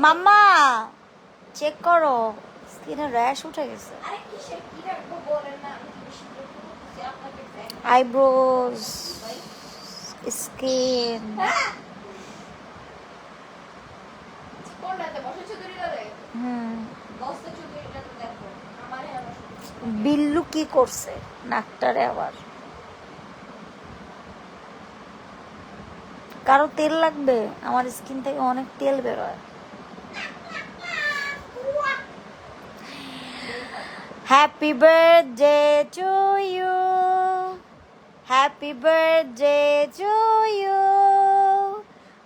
মাম্মা check করো, স্কিনে rash উঠে গেছে। Eyebrows, skin. বিল্লু কি করছে নাকটারে আবার? কারো তেল লাগবে? আমার স্কিন থেকে অনেক তেল বেরোয়। Happy birthday to you, happy birthday to you,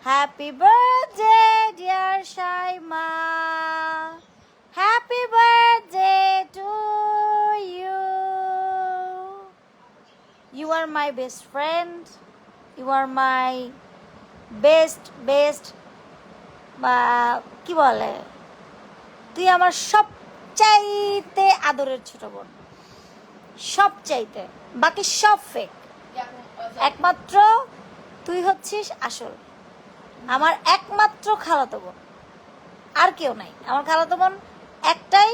happy birthday dear Shaima, happy birthday to you. You are my best friend, you are my best কি বলে, তুই আমার সবচাইতে আদরের ছোট বোন, সবচাইতে, বাকি সব ফেক। একমাত্র তুই হচ্ছিস আসল, আমার একমাত্র খালাতো বোন, আর কেউ নাই। আমার খালাতো বোন একটাই,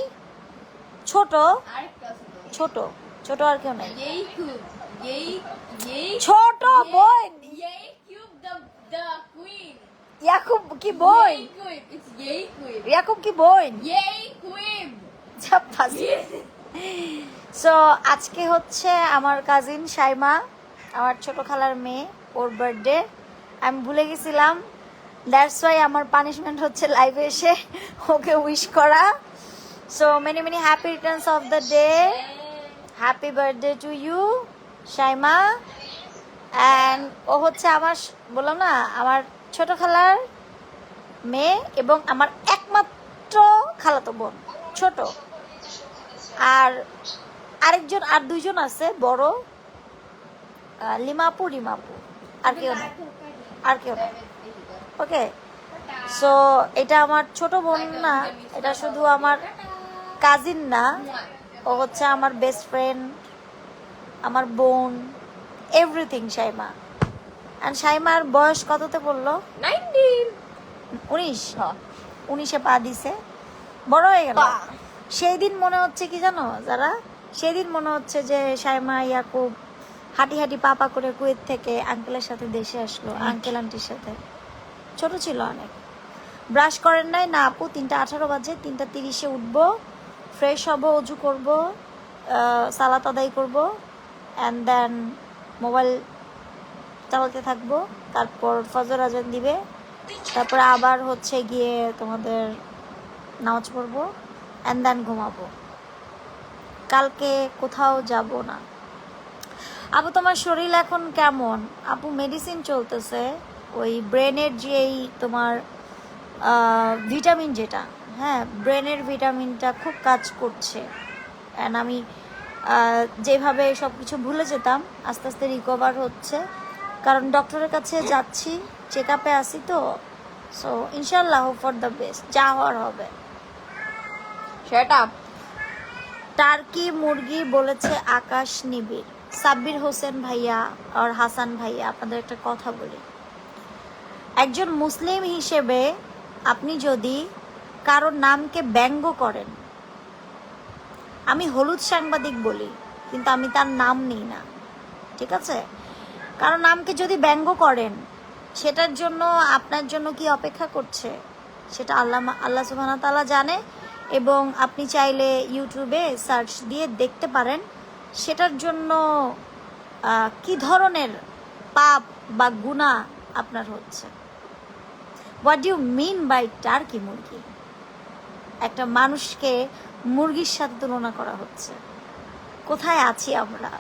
ছোট ছোট ছোট, আর কেউ নাই। ছোট বোন ইয়াকুব কি বোন? ইয়াকুব কি বোন? সো আজকে হচ্ছে আমার কাজিন শাইমা, আমার ছোট খালার মেয়ে, ওর বার্থডে। আমি ভুলে গেছিলাম, দ্যাটস ওয়াই আমার পানিশমেন্ট হচ্ছে লাইভে এসে ওকে উইশ করা। So many many happy returns of the day, happy birthday to you Shaima. And ও হচ্ছে আমার, বললাম না, আমার ছোট খালার মেয়ে এবং আমার একমাত্র খালাতো বোন, ছোট। আর আরেকজন, আর দুইজন আছে বড়, লিমাপু রিমাপু, আর কেউ নাই, আর কেউ নাই। ওকে, সো এটা আমার ছোট বোন না, এটা শুধু আমার কাজিন না, ও হচ্ছে আমার বেস্ট ফ্রেন্ড, আমার বোন, এভরিথিং শাইমা। আর শাইমার বয়স কততে পড়লো? 19। 19-এ পা দিছে, বড় হয়ে গেল। সেই দিন মনে হচ্ছে কি জানো যারা, সেই দিন মনে হচ্ছে যে শাইমা ইয়াকুব হাঁটি হাঁটি পাপা করে কুয়েত থেকে আঙ্কেলের সাথে দেশে আসলো, আঙ্কেল আন্টির সাথে। ছোট ছিল অনেক। ব্রাশ করেন নাই না আপু? 3:18 বাজে, 3:30-এ উঠবো, ফ্রেশ হব, অজু করব, সালাত আদায় করব, অ্যান্ড দেন মোবাইল চালাতে থাকবো, তারপর ফজর আজান দিবে, তারপর আবার হচ্ছে গিয়ে তোমাদের নামাজ পড়বো, অ্যান্ড দেন ঘুমাবো। কালকে কোথাও যাব না। আপু তোমার শরীর এখন কেমন? আপু মেডিসিন চলতেছে, ওই ব্রেনের যেই তোমার ভিটামিন যেটা, হ্যাঁ ব্রেনের ভিটামিনটা খুব কাজ করছে। অ্যান্ড আমি যেভাবে সব কিছু ভুলে যেতাম, আস্তে আস্তে রিকভার হচ্ছে, কারণ ডক্টরের কাছে যাচ্ছি, চেক আপে আসি তো। সো ইনশাল্লাহ ফর দ্য বেস্ট, যা হওয়ার হবে। সেটা টার্কি মুরগি বলেছে আকাশ নিবিড়। সাব্বির হোসেন ভাইয়া আর হাসান ভাইয়া, আপনাদের একটা কথা বলি, একজন মুসলিম হিসেবে আপনি যদি কারোর নামকে ব্যঙ্গ করেন, আমি হলুদ সাংবাদিক বলি কিন্তু আমি তার নাম নিই না, ঠিক আছে? কারণ নামকে যদি ব্যঙ্গ করেন, সেটার জন্য আপনার জন্য কি অপেক্ষা করছে সেটা আল্লাহ সুবহানাহু ওয়া তাআলা জানে। এবং আপনি চাইলে ইউটিউবে সার্চ দিয়ে দেখতে পারেন সেটার জন্য কি ধরনের পাপ বা গুনাহ আপনার হচ্ছে। What do you mean by turkey মুরগি? একটা মানুষকে মুরগির সাথে তুলনা করা হচ্ছে। কোথায় আছি আমরা?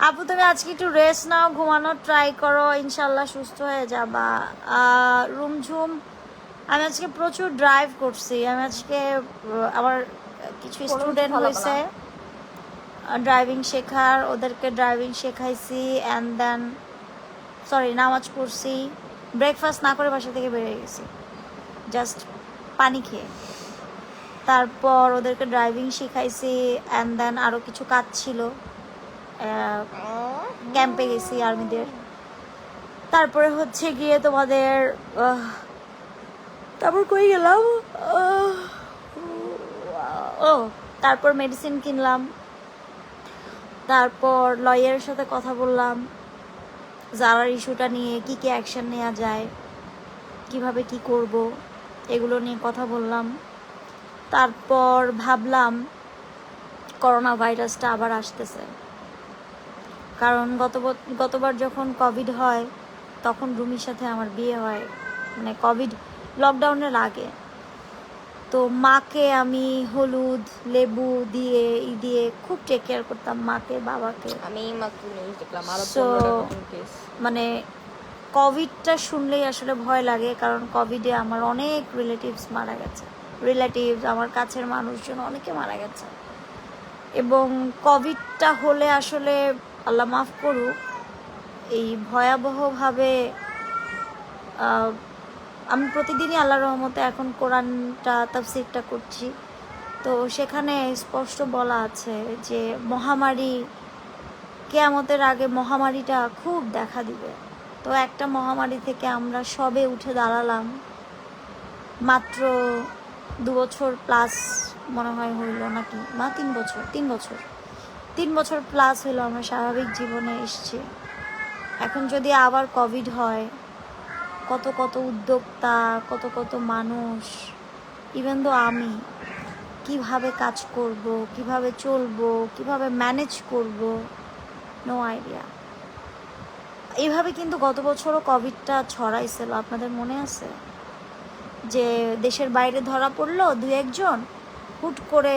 আপু তুমি আজকে একটু রেস্ট নাও, ঘুমানোর ট্রাই করো, ইনশাল্লাহ সুস্থ হয়ে যাবা। রুমঝুম, আমি আজকে প্রচুর ড্রাইভ করছি। আমি আজকে আমার কিছু স্টুডেন্ট হয়েছে ড্রাইভিং শেখার, ওদেরকে ড্রাইভিং শেখাইছি, অ্যান্ড দেন নামাজ পড়ছি, ব্রেকফাস্ট না করে বাসা থেকে বেরিয়ে গেছি জাস্ট পানি খেয়ে। তারপর ওদেরকে ড্রাইভিং শিখাইছি, অ্যান্ড দেন আরও কিছু কাজ ছিল, ক্যাম্পে গেছি আর্মিদের। তারপরে হচ্ছে গিয়ে তোমাদের তারপর কই গেলাম, ও তারপর মেডিসিন কিনলাম, তারপর লয়ারের সাথে কথা বললাম জারার ইস্যুটা নিয়ে কি কি অ্যাকশন নেওয়া যায়, কিভাবে কি করব এগুলো নিয়ে কথা বললাম। তারপর ভাবলাম করোনা ভাইরাসটা আবার আসতেছে, কারণ গতবার যখন কোভিড হয় তখন রুমির সাথে আমার বিয়ে হয়, মানে কোভিড লকডাউনের আগে। তো মাকে আমি হলুদ লেবু দিয়ে দিয়ে খুব টেক কেয়ার করতাম মাকে বাবাকে। আমি মাত্র নিউজ দেখলাম আরো So, 15টা নতুন কেস। মানে কোভিডটা শুনলেই আসলে ভয় লাগে, কারণ কোভিডে আমার অনেক রিলেটিভস মারা গেছে, আমার কাছের মানুষজন অনেকে মারা গেছে। এবং কোভিডটা হলে আসলে আল্লাহ মাফ করুক, এই ভয়াবহভাবে আমি প্রতিদিনই আল্লাহর রহমতে এখন কোরআনটা তাফসীরটা করছি, তো সেখানে স্পষ্ট বলা আছে যে মহামারী, কিয়ামতের আগে মহামারীটা খুব দেখা দিবে। তো একটা মহামারী থেকে আমরা সবে উঠে দাঁড়ালাম, মাত্র 2 বছর প্লাস মনে হয় হইল নাকি, 3 বছর প্লাস হইলো আমরা স্বাভাবিক জীবনে এসছি। এখন যদি আবার কোভিড হয়, কত কত উদ্যোক্তা, কত কত মানুষ, ইভেন তো আমি কিভাবে কাজ করব, কিভাবে চলবো, কিভাবে ম্যানেজ করব, নো আইডিয়া। এইভাবে কিন্তু গত বছরও কোভিডটা ছড়াইছিল, আপনাদের মনে আছে যে দেশের বাইরে ধরা পড়লো 2-1 জন, হুট করে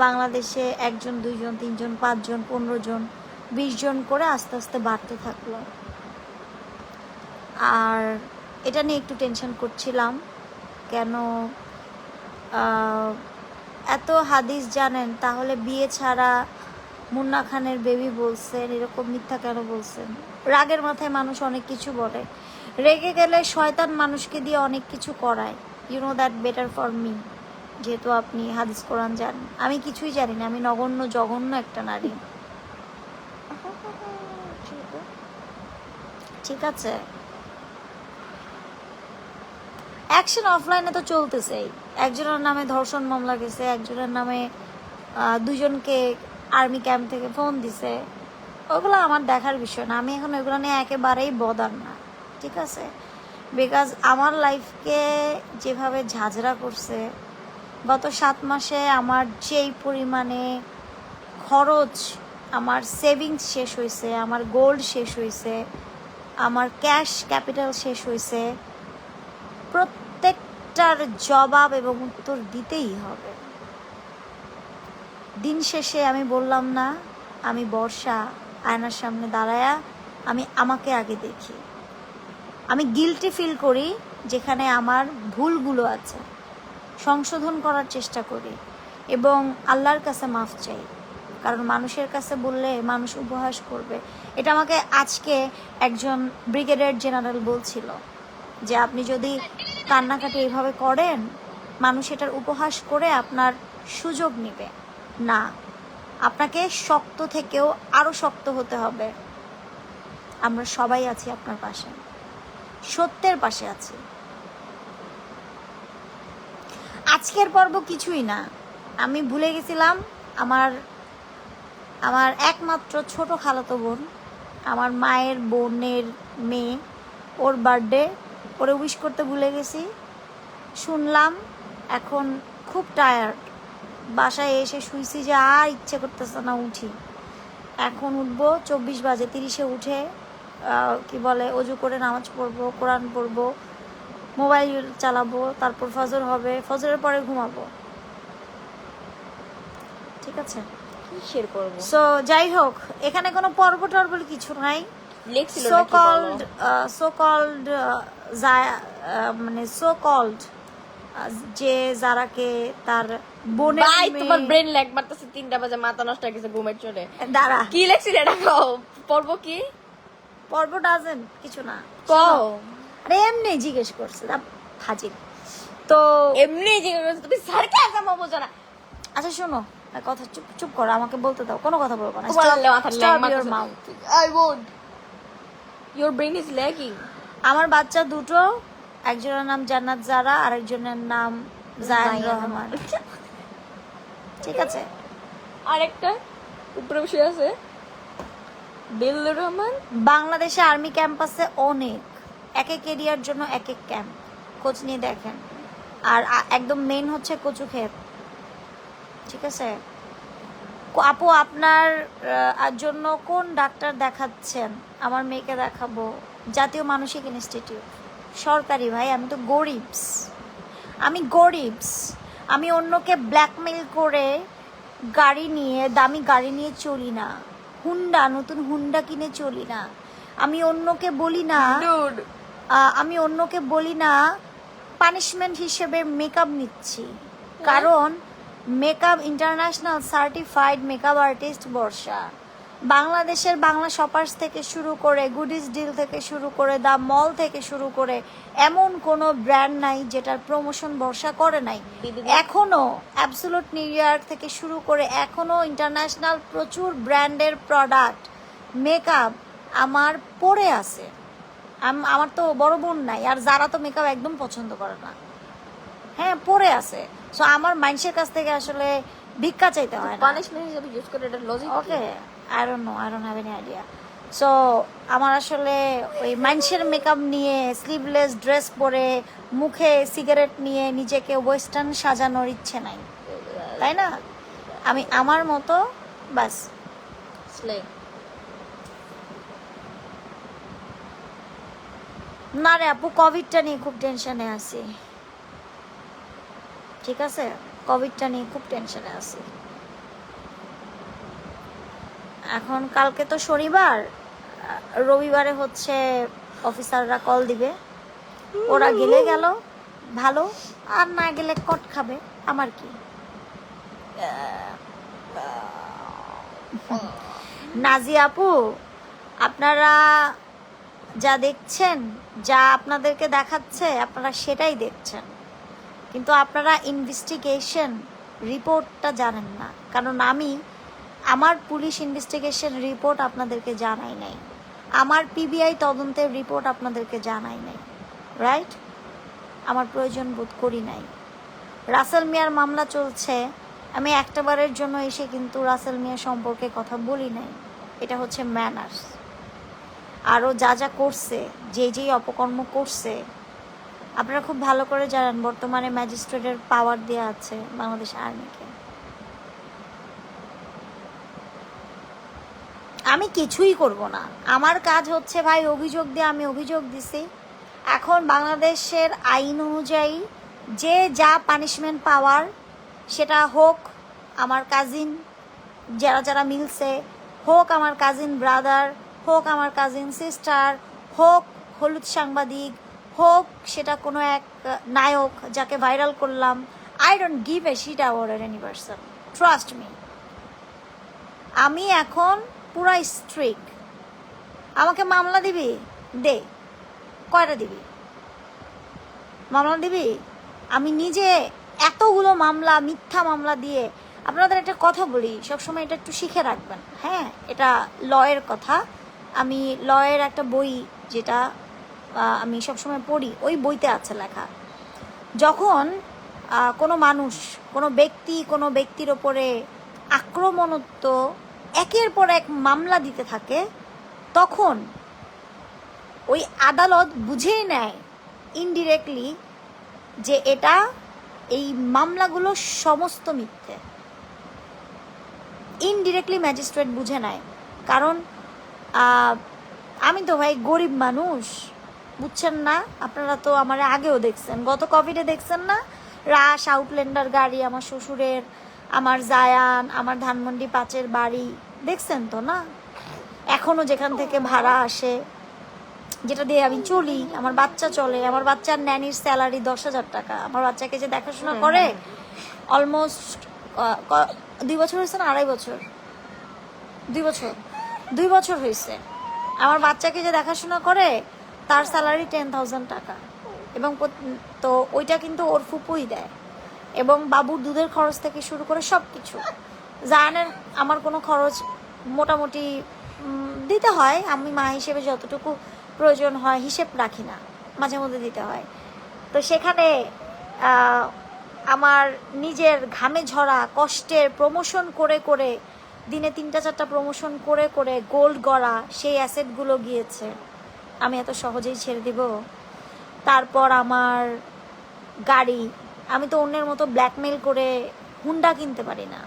বাংলাদেশে 1 জন 2 জন 3 জন 5 জন 15 জন 20 জন করে আস্তে আস্তে বাড়তে থাকলো। আর এটা নিয়ে একটু টেনশন করছিলাম, কেন এত হাদিস জানেন, তাহলে বিয়ে ছাড়া মুন্না খানের বেবি বলছেন, এরকম মিথ্যা কেন বলছেন? রাগের মাথায় মানুষ অনেক কিছু বলে, রেগে গেলে শয়তান মানুষকে দিয়ে অনেক কিছু করায়। You know that better for me, যেহেতু আপনি হাদিস কোরআন জানেন, আমি কিছুই জানি না, আমি নগণ্য জঘন্য একটা নারী। ঠিক আছে, অ্যাকশন অফলাইনে তো চলতেছেই, একজনের নামে ধর্ষণ মামলা গেছে, একজনের নামে 2 জনকে আর্মি ক্যাম্প থেকে ফোন দিছে, ওগুলো আমার দেখার বিষয় না, আমি এখন ওইগুলো নিয়ে একেবারেই বদার না, ঠিক আছে? বিকজ আমার লাইফকে যেভাবে ঝাঁঝরা করছে, গত 7 মাসে আমার যেই পরিমাণে খরচ, আমার সেভিংস শেষ হয়েছে, আমার গোল্ড শেষ হয়েছে, আমার ক্যাশ ক্যাপিটাল শেষ হয়েছে, প্রত্যেকটার জবাব এবং উত্তর দিতেই হবে। দিন শেষে আমি বললাম না, আমি বর্ষা, আয়নার সামনে দাঁড়ায়া আমি আমাকে আগে দেখি, আমি গিল্টি ফিল করি যেখানে আমার ভুলগুলো আছে, সংশোধন করার চেষ্টা করি এবং আল্লাহর কাছে মাফ চাই, কারণ মানুষের কাছে বললে মানুষ উপহাস করবে। এটা আমাকে আজকে একজন ব্রিগেডিয়ার জেনারেল বলছিল যে আপনি যদি কান্নাকাটি এইভাবে করেন, মানুষ এটার উপহাস করে আপনার সুযোগ নেবে না, আপনাকে শক্ত থেকেও আরো শক্ত হতে হবে। আমরা সবাই আছি আপনার পাশে, সত্যের পাশে আছি। আজকের পর্ব কিছুই না, আমি ভুলে গেছিলাম আমার একমাত্র ছোট খালাতো বোন, আমার মায়ের বোনের মেয়ে, ওর বার্থডে, ওরে উইশ করতে ভুলে গেছি। শুনলাম এখন খুব টায়ার্ড, বাসায় এসে শুইছি যে আর ইচ্ছে করতেছে না উঠি, এখন উঠবো 24 বাজে 30-এ উঠে কি বলে অজু করে নামাজ পড়বো, কোরআন পড়বো, মোবাইল চালাবো, তারপর ফজর হবে, ফজরের পরে ঘুমাবো, ঠিক আছে? শেয়ার করব। সো যাই হোক, এখানে কোনো পর্ব টর্ব কিছু নাই, লেখছিল সো নাকি কল্ড মানে সো কল্ড যে যারাকে তার বোনের ভাই তোমার ব্রেন ল্যাগ মারতেছে, 3টা বাজে মাথা নষ্ট হয়ে গেছে ঘুমের চলে। দাঁড়া, কি লেখছিল এটা কও, পড়ব কি? পর্ব ডাজেন্ট কিছু না, কও। আরে এমনি জিজ্ঞেস করছে হাজির তো, এমনি জিজ্ঞেস তুমি সারকাজম বোঝো না। আচ্ছা শোনো, কথা চুপ চুপ করো, আমাকে বলতে দাও, কোনো কথা বলবো না। তোমার মাথার ল্যাগ Stop your মারতেছে। mouth. I won't. Your brain is lagging. আমার বাচ্চা দুটো একজনের নাম জান্নাত জারা, আরেকজনের নাম জায়ান রহমান। ঠিক আছে, আরেকটা উপরে বসে আছে দিলুর রহমান। বাংলাদেশে আর্মি ক্যাম্পাসে অনেক, এক এক এরিয়ার জন্য এক এক ক্যাম্প, খোঁজ নিয়ে দেখেন। আর একদম মেন হচ্ছে কচুক্ষেত। ঠিক আছে আপু, আপনার জন্য কোন ডাক্তার দেখাচ্ছেন? আমার মেয়েকে দেখাবো জাতীয় মানসিক ইনস্টিটিউট, সরকারি। ভাই আমি তো গরিবস, আমি অন্যকে ব্ল্যাকমেল করে গাড়ি নিয়ে, দামি গাড়ি নিয়ে চলি না, নতুন হুন্ডা কিনে চলি না। আমি অন্যকে বলি না পানিশমেন্ট হিসেবে মেকআপ নিচ্ছি, কারণ makeup international certified makeup artist Barsha. বাংলাদেশের বাংলা শপার্স থেকে শুরু করে, গুডিস ডিল থেকে শুরু করে, দ্য মল থেকে শুরু করে, এমন কোনো ব্র্যান্ড নাই যেটার প্রমোশন বর্ষা করে নাই। এখনো অ্যাবসোলুট নিউ ইয়র্ক থেকে শুরু করে এখনো ইন্টারন্যাশনাল প্রচুর ব্র্যান্ডের প্রোডাক্ট মেকআপ আমার পরে আছে। আমার তো বড় বোন নাই, আর যারা তো মেকআপ একদম পছন্দ করে না, হ্যাঁ পরে আছে। সো আমার মানুষের কাছ থেকে আসলে ভিক্ষা চাইতে হয় না। পানিশমেন্ট হিসেবে ইউজ করে, এটা logic okay, I don't have any idea. So আমার আসলে ওই মানুষের মেকআপ নিয়ে, স্লিভলেস ড্রেস পরে, মুখে সিগারেট নিয়ে নিজেকে ওয়েস্টার্ন সাজানোর ইচ্ছে নাই, তাই না? আমি আমার মতো বাস। স্লে না রে আপু, কোভিডটা নিয়ে খুব টেনশনে আছি। ঠিক আছে, কোভিডটা নিয়ে খুব টেনশনে আছি এখন। কালকে তো শনিবার, রবিবারে হচ্ছে অফিসাররা কল দিবে, ওরা গেলে গেল ভালো, আর না গেলে কট খাবে, আমার কি। নাজি আপু, আপনারা যা দেখছেন, যা আপনাদেরকে দেখাচ্ছে, আপনারা সেটাই দেখছেন, কিন্তু আপনারা ইনভেস্টিগেশন রিপোর্টটা জানেন না। কারণ আমার পুলিশ ইনভেস্টিগেশন রিপোর্ট আপনাদেরকে জানাই নাই, আমার পিবিআই তদন্তের রিপোর্ট আপনাদেরকে জানাই নাই, রাইট? আমার প্রয়োজন বোধ করি নাই। রাসেল মিয়ার মামলা চলছে, আমি একটাবারের জন্য এসে কিন্তু রাসেল মিয়া সম্পর্কে কথা বলি নাই। এটা হচ্ছে ম্যানার্স। আরও যা যা করছে, যেই অপকর্ম করছে, আপনারা খুব ভালো করে জানেন। বর্তমানে ম্যাজিস্ট্রেটের পাওয়ার দেওয়া আছে বাংলাদেশ আর্মিকে। আমি কিছুই করব না, আমার কাজ হচ্ছে ভাই অভিযোগ দিয়ে, আমি অভিযোগ দিছি। এখন বাংলাদেশের আইন অনুযায়ী যে যা পানিশমেন্ট পাওয়ার, সেটা হোক আমার কাজিন যারা মিলছে, হোক আমার কাজিন ব্রাদার, হোক আমার কাজিন সিস্টার, হোক হলুদ সাংবাদিক, হোক সেটা কোনো এক নায়ক যাকে ভাইরাল করলাম, I don't give a shit about any person, trust me. আমি এখন পুরা স্ট্রিক। আমাকে মামলা দিবি দে, কয়টা দিবি মামলা দিবি? আমি নিজে এতগুলো মামলা, মিথ্যা মামলা দিয়ে, আপনাদের একটা কথা বলি, সবসময় এটা একটু শিখে রাখবেন, হ্যাঁ? এটা লয়ের কথা। আমি লয়ের একটা বই, যেটা আমি সবসময় পড়ি, ওই বইতে আছে লেখা, যখন কোনো মানুষ, কোনো ব্যক্তির ওপরে আক্রমণাত্মক একের পর এক মামলা দিতে থাকে, তখন ওই আদালত বুঝেই নেয় ইনডিরেক্টলি যে এই মামলাগুলো সমস্ত মিথ্যে। ইনডিরেক্টলি ম্যাজিস্ট্রেট বুঝে নেয়, কারণ আমি তো ভাই গরিব মানুষ, বুঝছেন না? আপনারা তো আমার আগেও দেখছেন, গত কোভিডে দেখছেন না, রাশ আউটল্যান্ডার গাড়ি আমার শ্বশুরের, আমার জায়ান, আমার ধানমন্ডি 5-এর বাড়ি, দেখছেন তো না? এখনো যেখান থেকে ভাড়া আসে, যেটা দিয়ে আমি চলি, আমার বাচ্চা চলে, আমার বাচ্চার ন্যানির স্যালারি 10,000 টাকা। আমার বাচ্চাকে যে দেখাশোনা করে, অলমোস্ট 2 বছর হয়েছে না, 2.5 বছর, 2 বছর হয়েছে। আমার বাচ্চাকে যে দেখাশোনা করে, তার স্যালারি 10,000 টাকা, এবং তো ওইটা কিন্তু ওর ফুপুই দেয়, এবং বাবুর দুধের খরচ থেকে শুরু করে সব কিছু। জায়ানের আমার কোনো খরচ মোটামুটি দিতে হয়, আমি মা হিসেবে যতটুকু প্রয়োজন হয় হিসেব রাখি না, মাঝে মধ্যে দিতে হয়। তো সেখানে আহ, আমার নিজের ঘামে ঝরা কষ্টের প্রমোশন করে করে দিনে 3-4টা প্রমোশন করে করে গোল্ড গড়া সেই অ্যাসেটগুলো গিয়েছে। আমি এত সহজেই ছেড়ে দিব? তারপর আমার গাড়ি, আমি তো অন্যের মতো ব্ল্যাকমেল করে হুন্ডা কিনতে পারি না,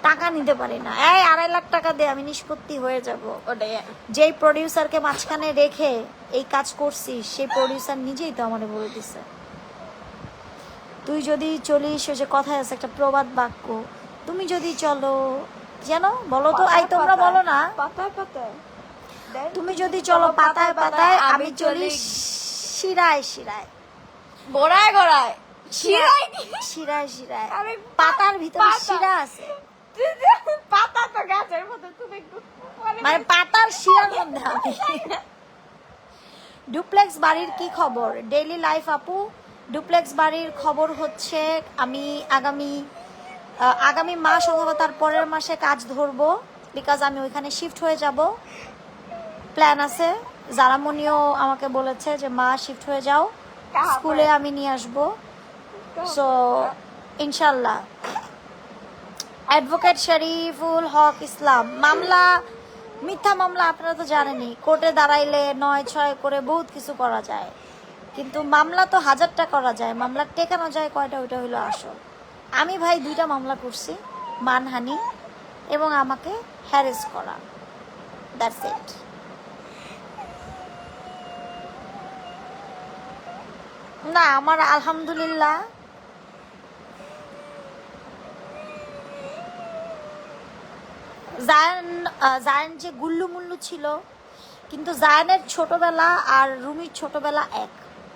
টাকা নিতে পারি না। 2.5 লাখ টাকা দিয়ে আমি নিষ্পত্তি হয়ে যাব। ওটাই যেই প্রডিউসারকে মাঝখানে রেখে এই কাজ করছিস সেই প্রডিউসার নিজেই তো আমাকে বলে দিছে, তুই যদি চলিস, ওই যে কথায় আছে একটা প্রবাদ বাক্য, তুমি যদি চলো, যেন বলো তো, আই তোমরা বলো না, পাতায় পাতায় তুমি যদি চলো পাতায় পাতায়, আমি চলি শিরায় শিরায়। গোড়ায় গোড়ায় শিরায় শিরায় শিরায়, আরে পাতার ভিতরে পাতা। শিরা আছে, পাতা তো গাছের মতো, তুমি একটু মানে পাতার শিরার মধ্যে আমি। ডুপ্লেক্স বাড়ির কি খবর? ডেইলি লাইফ আপু, ডুপ্লেক্স বাড়ির খবর হচ্ছে আমি আগামী মাস অথবা তার পরের মাসে কাজ ধরবো, বিকজ আমি ওইখানে শিফট হয়ে যাব। প্ল্যান আছে, জারামনিও আমাকে বলেছে যে মা শিফট হয়ে যাও, স্কুলে আমি নিয়ে আসবো। সো ইনশাল্লাহ। অ্যাডভোকেট শরীফুল হক ইসলাম, মামলা মিথ্যা মামলা আপনারা তো জানেনই, কোর্টে দাঁড়াইলে 9-6 করে বহুত কিছু করা যায়, কিন্তু মামলা তো 1000টা করা যায়, মামলা টেকানো যায় কয়টা, ওইটা হইলো আসল। আমি ভাই 2টা মামলা করছি, মানহানি এবং আমাকে হ্যারেস করা, দ্যাটস ইট। না আমার আলহামদুলিল্লাহ জায়ান যে গুল্লু মুল্লু ছিল, কিন্তু জায়ানের ছোটবেলা আর রুমির ছোটবেলা এক।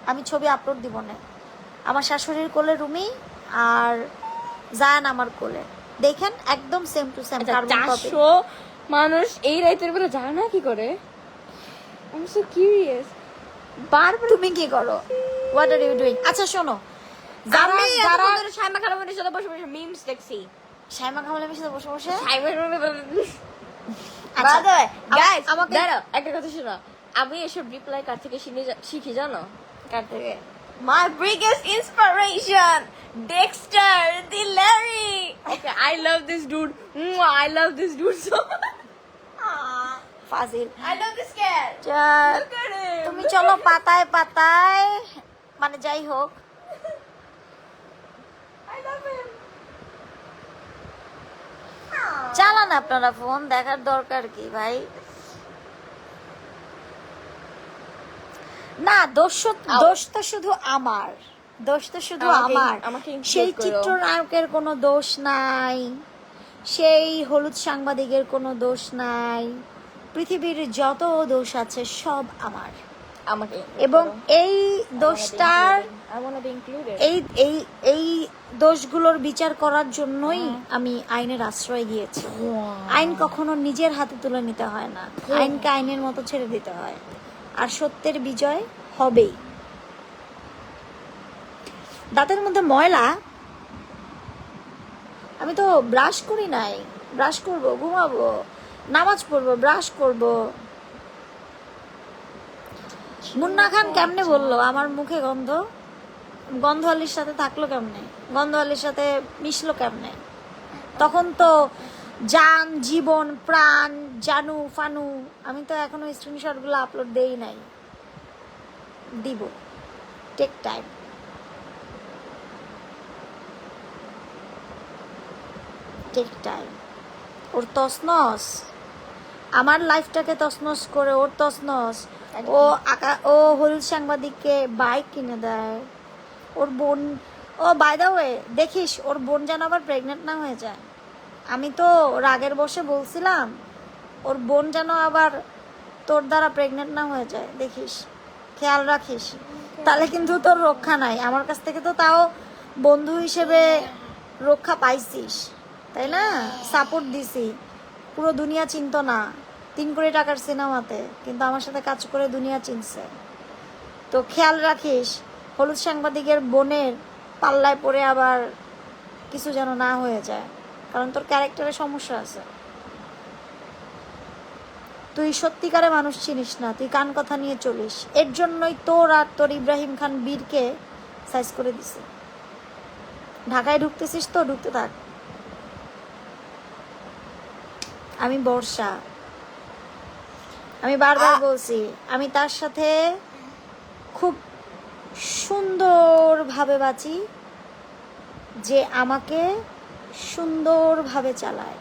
আমি ছবি আপলোড দিব না, আমার শাশুড়ির কোলে রুমি আর জায়ান আমার কোলে, দেখেন একদম same to same carbon copy. 400 মানুষ এই রাতের বেলা জানে না কি করে? I am so curious. বারবার তুমি কি করো? What are you doing? আচ্ছা শোনো, যারা আমি যারা যারা শাইমা খালামণির সাথে বসে বসে মিমস দেখছি। শাইমা খামালের সাথে বসে বসে By the way, আমা- guys, আমাকে- দাঁড়াও, একটা কথা শোনো। আমি এসব রিপ্লাই কার থেকে শিখি জানো? কার থেকে? My biggest inspiration, Dexter, the Larry. Okay, I love this dude. I love this dude so much. Fazil. I love this cat. যা- Look at him. তুমি চলো পাতায় পাতায়, মানে যাই হোক, I love him. চালান আপনারা ফোন, দেখার দরকার কি ভাই? না দোষ তো শুধু আমার, দোষ তো শুধু আমার। আমাকে include সেই করো। চিত্রনায়কের কোনো দোষ নাই, সেই হলুদ সাংবাদিকের কোনো দোষ নাই, পৃথিবীর যত দোষ আছে সব আমার। আমাকে এবং এই দোষটার, I want to be included. এই এই এই দোষগুলোর বিচার করার জন্যই আমি আইনের আশ্রয় গিয়েছি। আইন কখনো নিজের হাতে তুলে নিতে হয় না, আইনকে আইনের মতো ছেড়ে দিতে হয়, আর সত্যের বিজয় হবেই। দাঁতের মধ্যে ময়লা, আমি তো ব্রাশ করি নাই, ব্রাশ করব, ঘুমাবো, নামাজ পড়বো, ব্রাশ করব। মুন্না খান কেমনে বললো আমার মুখে গন্ধ? গন্ধওয়ালির সাথে থাকলো কেমনে, গন্ধওয়ালির সাথে মিশলো কেমনে? তখন তো জান, জীবন, প্রাণ, জানু ফানু, আমি তো এখনো স্ক্রিনশটগুলো আপলোড দেই নাই, দিব, টেক টাইম। Take time. ওর তসনস, আমার লাইফটাকে তসনস করে ওর তসনস। ও হলুদ সাংবাদিককে বাইক কিনে দেয়, ওর বোন, ও বাই দ্য ওয়ে দেখিস ওর বোন যেন আবার প্রেগনেন্ট না হয়ে যায়। আমি তো রাগের বসে বলছিলাম ওর বোন যেন আবার তোর দ্বারা প্রেগনেন্ট না হয়ে যায়, দেখিস, খেয়াল রাখিস, তাহলে কিন্তু তোর রক্ষা নাই। আমার কাছ থেকে তো তাও বন্ধু হিসেবে রক্ষা পাইছিস, তাই না? সাপোর্ট দিছি, পুরো দুনিয়া চিনতো না 3 কোটি টাকার সিনেমাতে, কিন্তু আমার সাথে কাজ করে দুনিয়া চিনছে। তো খেয়াল রাখিস হলুদ সাংবাদিকের বোনের পাল্লায় পড়ে আবার কিছু যেন না হয়ে যায়, কারণ তোর ক্যারেক্টারে সমস্যা আছে। তুই সত্যিকারে মানুষ চিনিস না, তুই কান কথা নিয়ে চলিস। এর জন্যই তোর আর তোর ইব্রাহিম খান বীরকে সাইজ করে দিছে। ঢাকায় ঢুকতেছিস তো, ঢুকতে থাক। আমি বর্ষা, আমি বারবার বলছি আমি তার সাথে খুব সুন্দরভাবে বাঁচি, যে আমাকে সুন্দরভাবে চালায়।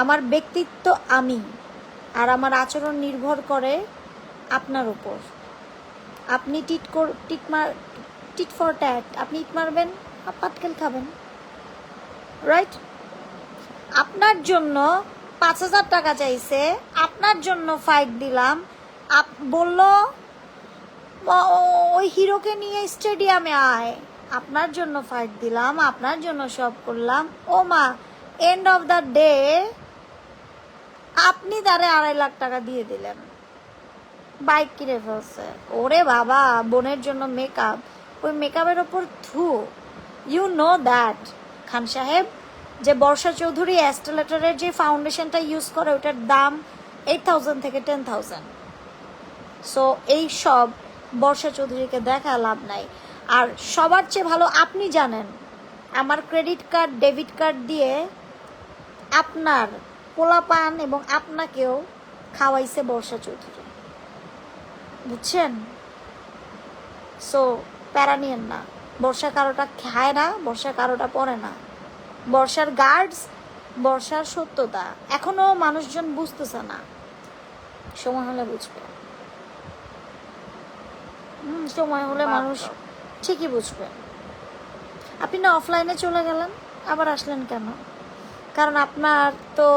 আমার ব্যক্তিত্ব আমি, আর আমার আচরণ নির্ভর করে আপনার উপর। আপনি টিট ফর ট্যাট, আপনি ইট মারবেন, পাটকেল খাবেন, রাইট? আপনার জন্য 5,000 টাকা চাইছে, আপনার জন্য ফাইট দিলাম, বলল ওই হিরোকে নিয়ে স্টেডিয়ামে আয়, আপনার জন্য ফাইট দিলাম, আপনার জন্য সব করলাম। ও মা, এন্ড অফ দ্য ডে আপনি তারে 2.5 লাখ টাকা দিয়ে দিলেন, বাইক কিনে ফেলছে। ওরে বাবা, বোনের জন্য মেকআপ, ওই মেকআপের ওপর থু। ইউ নো দ্যাট খান সাহেব, যে বর্ষা চৌধুরী অ্যাস্ট্রালেটারের যে ফাউন্ডেশনটা ইউজ করে ওটার দাম 8,000 থেকে 10,000। সো এই সব বর্ষা চৌধুরীকে দেখা লাভ নাই। আর সবার চেয়ে ভালো আপনি জানেন, আমার ক্রেডিট কার্ড ডেবিট কার্ড দিয়ে আপনার পোলাপান এবং আপনাকেও খাওয়াইছে বর্ষা চৌধুরী, বুঝছেন? সো প্যারা নিয়েন না। বর্ষা কারোটা খায় না, বর্ষা কারোটা পরে না। বর্ষার গার্ডস, বর্ষার সত্যতা এখনো মানুষজন বুঝতেছে না, সময় হলে বুঝবে। সময় হলে মানুষ ঠিকই বুঝবে। আপনি না অফলাইনে চলে গেলেন, আবার আসলেন কেন? কারণ আপনার তো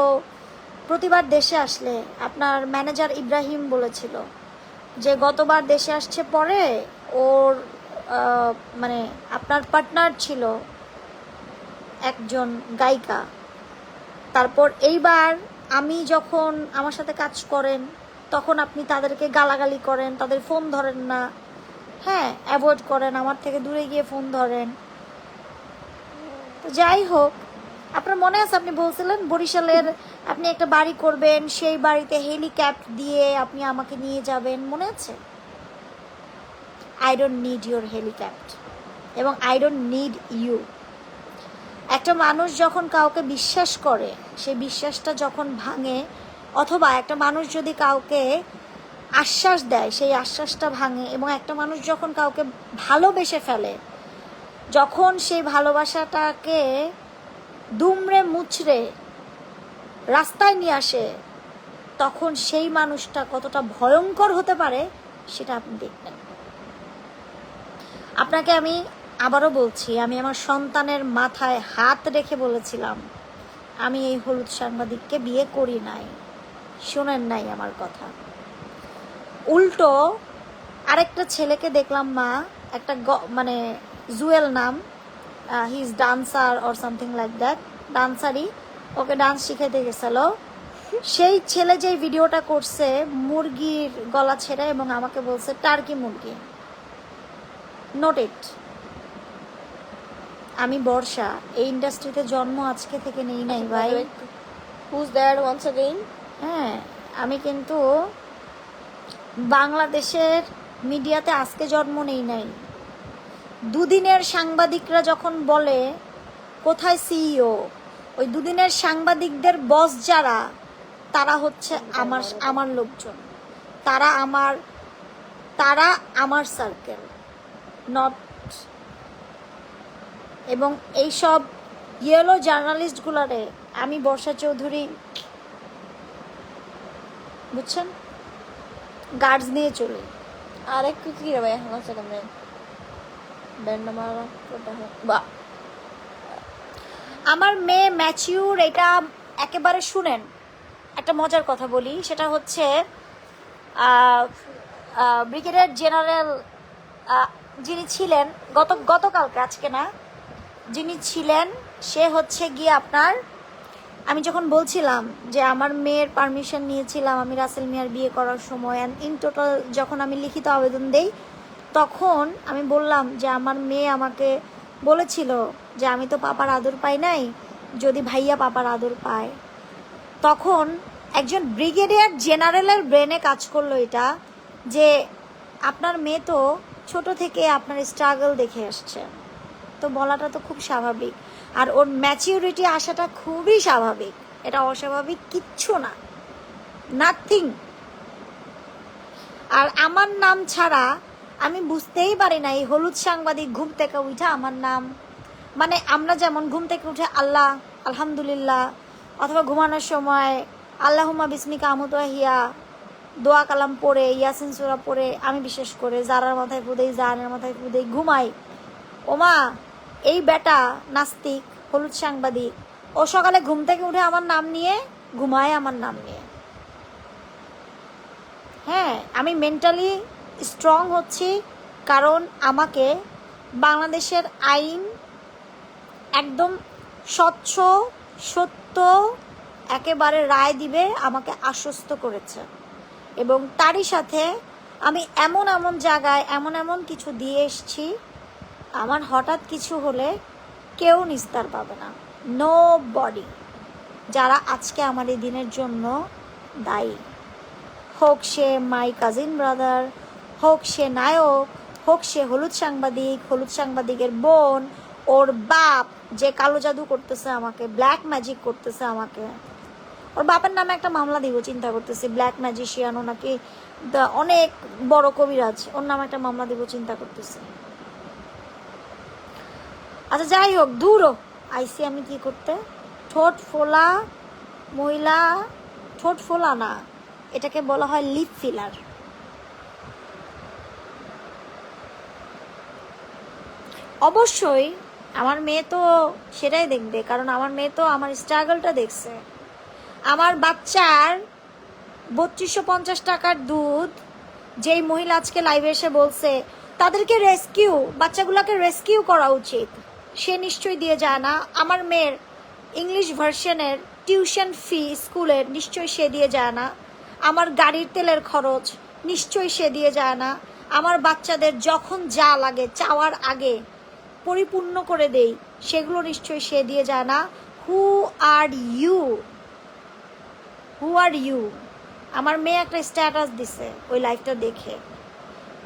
প্রতিবার দেশে আসলে, আপনার ম্যানেজার ইব্রাহিম বলেছিল যে গতবার দেশে আসছে পরে ওর মানে আপনার পার্টনার ছিল একজন গায়িকা। তারপর এইবার আমি যখন আমার সাথে কাজ করেন তখন আপনি তাদেরকে গালাগালি করেন, তাদের ফোন ধরেন না, হ্যাঁ অ্যাভয়েড করেন, আমার থেকে দূরে গিয়ে ফোন ধরেন। তো যাই হোক, আপনার মনে আছে আপনি বলছিলেন বরিশালের আপনি একটা বাড়ি করবেন, সেই বাড়িতে হেলিকপ্টার দিয়ে আপনি আমাকে নিয়ে যাবেন, মনে আছে? I don't need your helicopter এবং আই ডোন্ট নিড ইউ। একটা মানুষ যখন কাউকে বিশ্বাস করে, সেই বিশ্বাসটা যখন ভাঙে, অথবা একটা মানুষ যদি কাউকে আশ্বাস দেয়, সেই আশ্বাসটা ভাঙে, এবং একটা মানুষ যখন কাউকে ভালোবেসে ফেলে, যখন সেই ভালোবাসাটাকে দুমড়ে মুচড়ে রাস্তায় নিয়ে আসে, তখন সেই মানুষটা কতটা ভয়ঙ্কর হতে পারে সেটা আপনি দেখবেন। আপনাকে আমি আবারও বলছি, আমি আমার সন্তানের মাথায় হাত রেখে বলেছিলাম আমি এই হলুদ সাংবাদিককে বিয়ে করি নাই, শোনেন নাই আমার কথা। উল্টো আরেকটা ছেলেকে দেখলাম, মা একটা মানে জুয়েল নাম, he is dancer or something like that, ডান্সারই, ওকে ডান্স শিখাইতে গেছিল। সেই ছেলে যে ভিডিওটা করছে মুরগির গলা ছেড়ে এবং আমাকে বলছে টার্কি মুরগি। নোট ইট। আমি বর্ষা, এই ইন্ডাস্ট্রিতে জন্ম আজকে থেকে নেই নাই ভাই। Who's there once again? হ্যাঁ, আমি কিন্তু বাংলাদেশের মিডিয়াতে আজকে জন্ম নেই নাই। দুদিনের সাংবাদিকরা যখন বলে কোথায় সিইও, ওই দুদিনের সাংবাদিকদের বস যারা, তারা হচ্ছে আমার লোকজন, তারা আমার সার্কেল, নট। এবং এইসব ইয়েলো জার্নালিস্টগুলারে আমি বর্ষা চৌধুরী, বুঝছেন, গার্ডস নিয়ে চলি। আরেক কি রে ভাই, এখন আছে কেমনে ব্যান্ড মারা কোটা বা আমার মেয়ে ম্যাচিউর, এটা একেবারে শুনেন। একটা মজার কথা বলি, সেটা হচ্ছে ব্রিগেডিয়ার জেনারেল যিনি ছিলেন গতকালকে, আজকে না, যিনি ছিলেন, সে হচ্ছে গিয়ে আপনার, আমি যখন বলছিলাম যে আমার মেয়ের পারমিশন নিয়েছিলাম আমি রাসেল মিয়ার বিয়ে করার সময়, অ্যান্ড ইন টোটাল যখন আমি লিখিত আবেদন দেই, তখন আমি বললাম যে আমার মেয়ে আমাকে বলেছিল যে আমি তো পাপার আদর পাই নাই, যদি ভাইয়া পাপার আদর পায়। তখন একজন ব্রিগেডিয়ার জেনারেলের ব্রেনে কাজ করলো এটা, যে আপনার মেয়ে তো ছোট থেকে আপনার স্ট্রাগল দেখে আসছে, তো বলাটা তো খুব স্বাভাবিক। আর ওর ম্যাচিউরিটি আসাটা খুবই স্বাভাবিক, এটা অস্বাভাবিক কিচ্ছু না, নাথিং। আর আমার নাম ছাড়া আমি বুঝতেই পারি না এই হলুদ সাংবাদিক ঘুম থেকে উঠে আমার নাম, মানে আমরা যেমন ঘুম থেকে উঠে আল্লাহ আলহামদুলিল্লাহ, অথবা ঘুমানোর সময় আল্লাহুম্মা বিসমিকা আমুতু হিয়া দোয়া কালাম পড়ে, ইয়াসিন সূরা পড়ে, আমি বিশেষ করে যারার মাথায় ফুদেই, জাহানের মাথায় ফুদেই ঘুমাই। ওমা এই বেটা নাস্তিক হলুদ সাংবাদিক, ও সকালে ঘুম থেকে উঠে আমার নাম নিয়ে ঘুমায়, আমার নাম নিয়ে। হ্যাঁ, আমি মেন্টালি স্ট্রং হচ্ছি কারণ আমাকে বাংলাদেশের আইন একদম স্বচ্ছ সত্য একেবারে রায় দিবে আমাকে আশ্বস্ত করেছে। এবং তারই সাথে আমি এমন এমন জায়গায় এমন এমন কিছু দিয়ে এসছি, আমার হঠাৎ কিছু হলে কেউ নিস্তার পাবে না, নো বডি, যারা আজকে আমার এই দিনের জন্য দায়ী। হোক সে মাই কাজিন ব্রাদার, হোক সে নায়ক, হোক সে হলুদ সাংবাদিক, হলুদ সাংবাদিকের বোন, ওর বাপ যে কালো জাদু করতেছে আমাকে, ব্ল্যাক ম্যাজিক করতেছে আমাকে। ওর বাপের নামে একটা মামলা দিব চিন্তা করতেছি, ব্ল্যাক ম্যাজিশিয়ান, ও নাকি অনেক বড় কবিরাজ, ওর নামে একটা মামলা দিব চিন্তা করতেছি। আচ্ছা যাই হোক, দূরও আইসি আমি কি করতে, ঠোঁট ফোলা মহিলা, ঠোঁট ফোলা না, এটাকে বলা হয় লিপ ফিলার। অবশ্যই আমার মেয়ে তো সেটাই দেখবে, কারণ আমার মেয়ে তো আমার স্ট্রাগলটা দেখছে। আমার বাচ্চার 3250 টাকার দুধ যেই মহিলা আজকে লাইভে এসে বলছে তাদেরকে রেস্কিউ, বাচ্চাগুলোকে রেস্কিউ করা উচিত, সে নিশ্চয়ই দিয়ে যায় না। আমার মেয়ের ইংলিশ ভার্সনের টিউশন ফি স্কুলের নিশ্চয়ই সে দিয়ে যায় না। আমার গাড়ির তেলের খরচ নিশ্চয়ই সে দিয়ে যায় না। আমার বাচ্চাদের যখন যা লাগে চাওয়ার আগে পরিপূর্ণ করে দেই, সেগুলো নিশ্চয়ই সে দিয়ে যায় না। Who are you, who are you? আমার মেয়ে একটা স্ট্যাটাস দিছে ওই লাইফটা দেখে,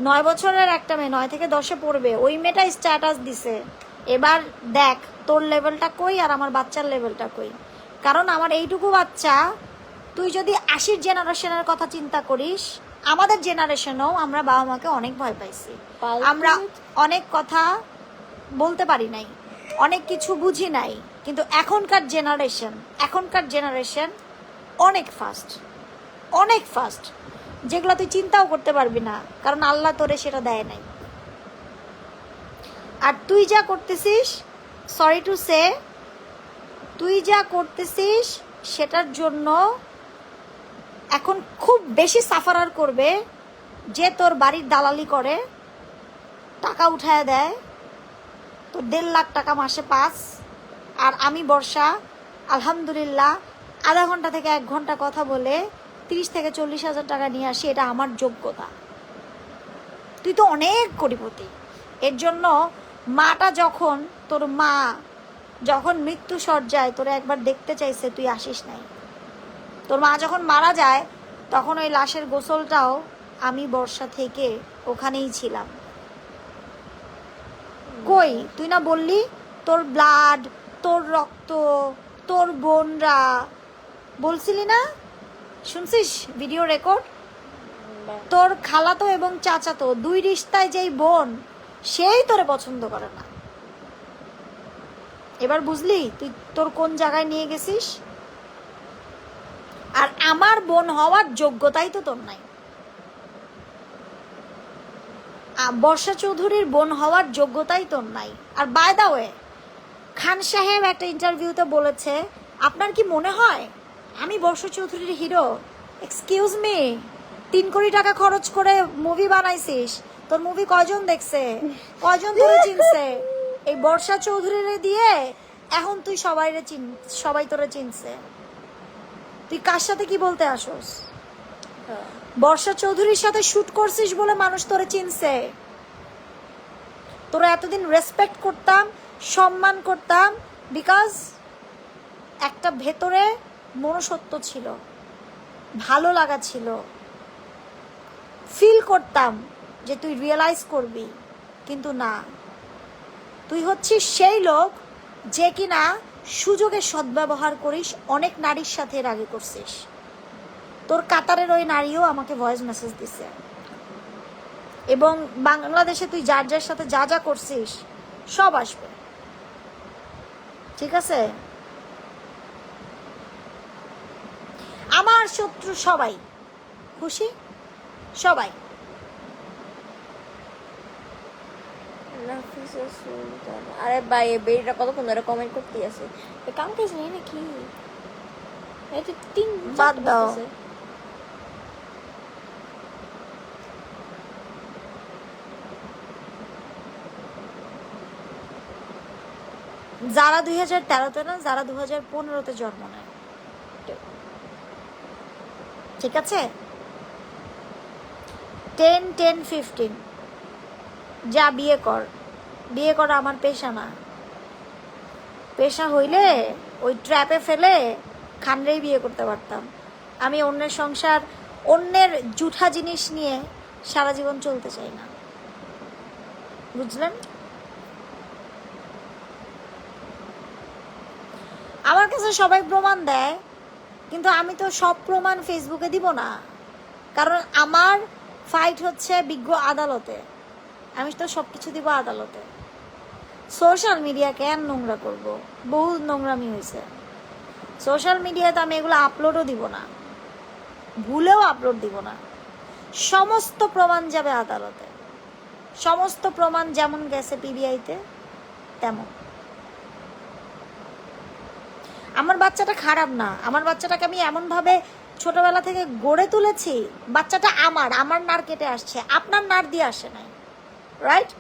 9 বছরের একটা মেয়ে, 9 থেকে 10-এ পড়বে, ওই মেয়েটা স্ট্যাটাস দিছে, এবার দেখ তোর লেভেলটা কই আর আমার বাচ্চার লেভেলটা কই। কারণ আমার এইটুকু বাচ্চা, তুই যদি 80 জেনারেশনের কথা চিন্তা করিস, আমাদের জেনারেশনেও আমরা বাবা মাকে অনেক ভয় পাইছি, আমরা অনেক কথা বলতে পারি নাই, অনেক কিছু বুঝি নাই। কিন্তু এখনকার জেনারেশন অনেক ফাস্ট, অনেক ফাস্ট, যেগুলো তুই চিন্তাও করতে পারবি না, কারণ আল্লাহ তোরে সেটা দেয় নাই। আর তুই যা করতেছিস, সরি টু সে, তুই যা করতেছিস সেটার জন্য এখন খুব বেশি সাফারার করবে যে তোর বাড়ির দালালি করে, টাকা উঠায় দেয়, তোর 1.5 লাখ টাকা মাসে পাস। আর আমি বর্ষা আলহামদুলিল্লাহ আধা ঘন্টা থেকে 1 ঘন্টা কথা বলে 30 থেকে 40 হাজার টাকা নিয়ে আসি, এটা আমার যোগ্যতা। তুই তো অনেক কোটিপতি। এর জন্য মাটা যখন, তোর মা যখন মৃত্যু সজ্জায় তোরে একবার দেখতে চাইছে, তুই আসিস নাই। তোর মা যখন মারা যায় তখন ওই লাশের গোসলটাও আমি বর্ষা থেকে ওখানেই ছিলাম। কই তুই না বললি তোর ব্লাড, তোর রক্ত, তোর বোনরা, বলছিলি না? শুনছিস ভিডিও রেকর্ড? তোর খালাতো এবং চাচাতো 2 রিশতায় যেই বোন, সেই তোরে পছন্দ করে না। এবার বুঝলি তুই তোর কোন জায়গায় নিয়ে গেছিস? আর আমার বোন হওয়ার যোগ্যতাই তো তোর নাই, বর্ষা চৌধুরীর বোন হওয়ার যোগ্যতাই তোর নাই। আর বাই দা ওয়ে, খান সাহেব একটা ইন্টারভিউতে বলেছে, আপনার কি মনে হয় আমি বর্ষা চৌধুরীর হিরো? এক্সকিউজ মি, 3 কোটি টাকা খরচ করে মুভি বানাইছিস, তোর মুভি কয়জন দেখছে, কয়জন তোরে চিনছে? এই বর্ষা চৌধুরীরে দিয়ে এখন তুই সবাই তোরে চিনছে। তুই কার সাথে কি বলতে আসোস? বর্ষা চৌধুরীর সাথে শুট করছিস বলে মানুষ তোরে চিনছে। তোরা এতদিন রেসপেক্ট করতাম, সম্মান করতাম, বিকজ একটা ভেতরে মনুষ্যত্ব ছিল, ভালো লাগা ছিল, ফিল করতাম যে তুই রিয়েলাইজ করবি, কিন্তু না, তুই হচ্ছিস সেই লোক যে কিনা সুযোগের সদ্ব্যবহার করিস, অনেক নারীর সাথে এর আগে করছিস। তোর কাতারের ওই নারীও আমাকে ভয়েস মেসেজ দিছে, এবং বাংলাদেশে তুই যার যার সাথে যা যা করছিস সব আসবে, ঠিক আছে? আমার শত্রু সবাই খুশি, সবাই। নাফিসা সুলতান, আরে ভাই এই বেরিটা কতক্ষণ ধরে কমেন্ট করতে আছে, কাম কাজ নেই নাকি? এই তো বাদ দাও। যারা 2013-তে না, যারা 2015-তে জন্ম নেয়, ঠিক আছে? 10, 10, 15 যা বিয়ে কর। বিয়ে করা আমার পেশা না। পেশা হইলে ওই ট্র্যাপে ফেলে খানরেই বিয়ে করতে পারতাম। আমি অন্যের সংসার, অন্যের জুঠা জিনিস নিয়ে সারা জীবন চলতে চাই না, বুঝলেন? আমার কাছে সবাই প্রমাণ দেয়, কিন্তু আমি তো সব প্রমাণ ফেসবুকে দিব না, কারণ আমার ফাইট হচ্ছে বিজ্ঞ আদালতে। আমি তো সব কিছু দিব আদালতে। সোশ্যাল মিডিয়া কেন নোংরা করব? বহু নোংরামি হয়েছে সোশ্যাল মিডিয়াতে। আমি এগুলো আপলোডও দিব না, ভুলেও আপলোড দিব না। সমস্ত প্রমাণ যাবে আদালতে, সমস্ত প্রমাণ যেমন গেছে পিবিআইতে তেমন। আমার বাচ্চাটা খারাপ না, আমার বাচ্চাটাকে আমি এমনভাবে ছোটবেলা থেকে গড়ে তুলেছি, বাচ্চাটা আমার নার কেটে আসছে, আপনার নার দিয়ে আসে নাই, রাইট?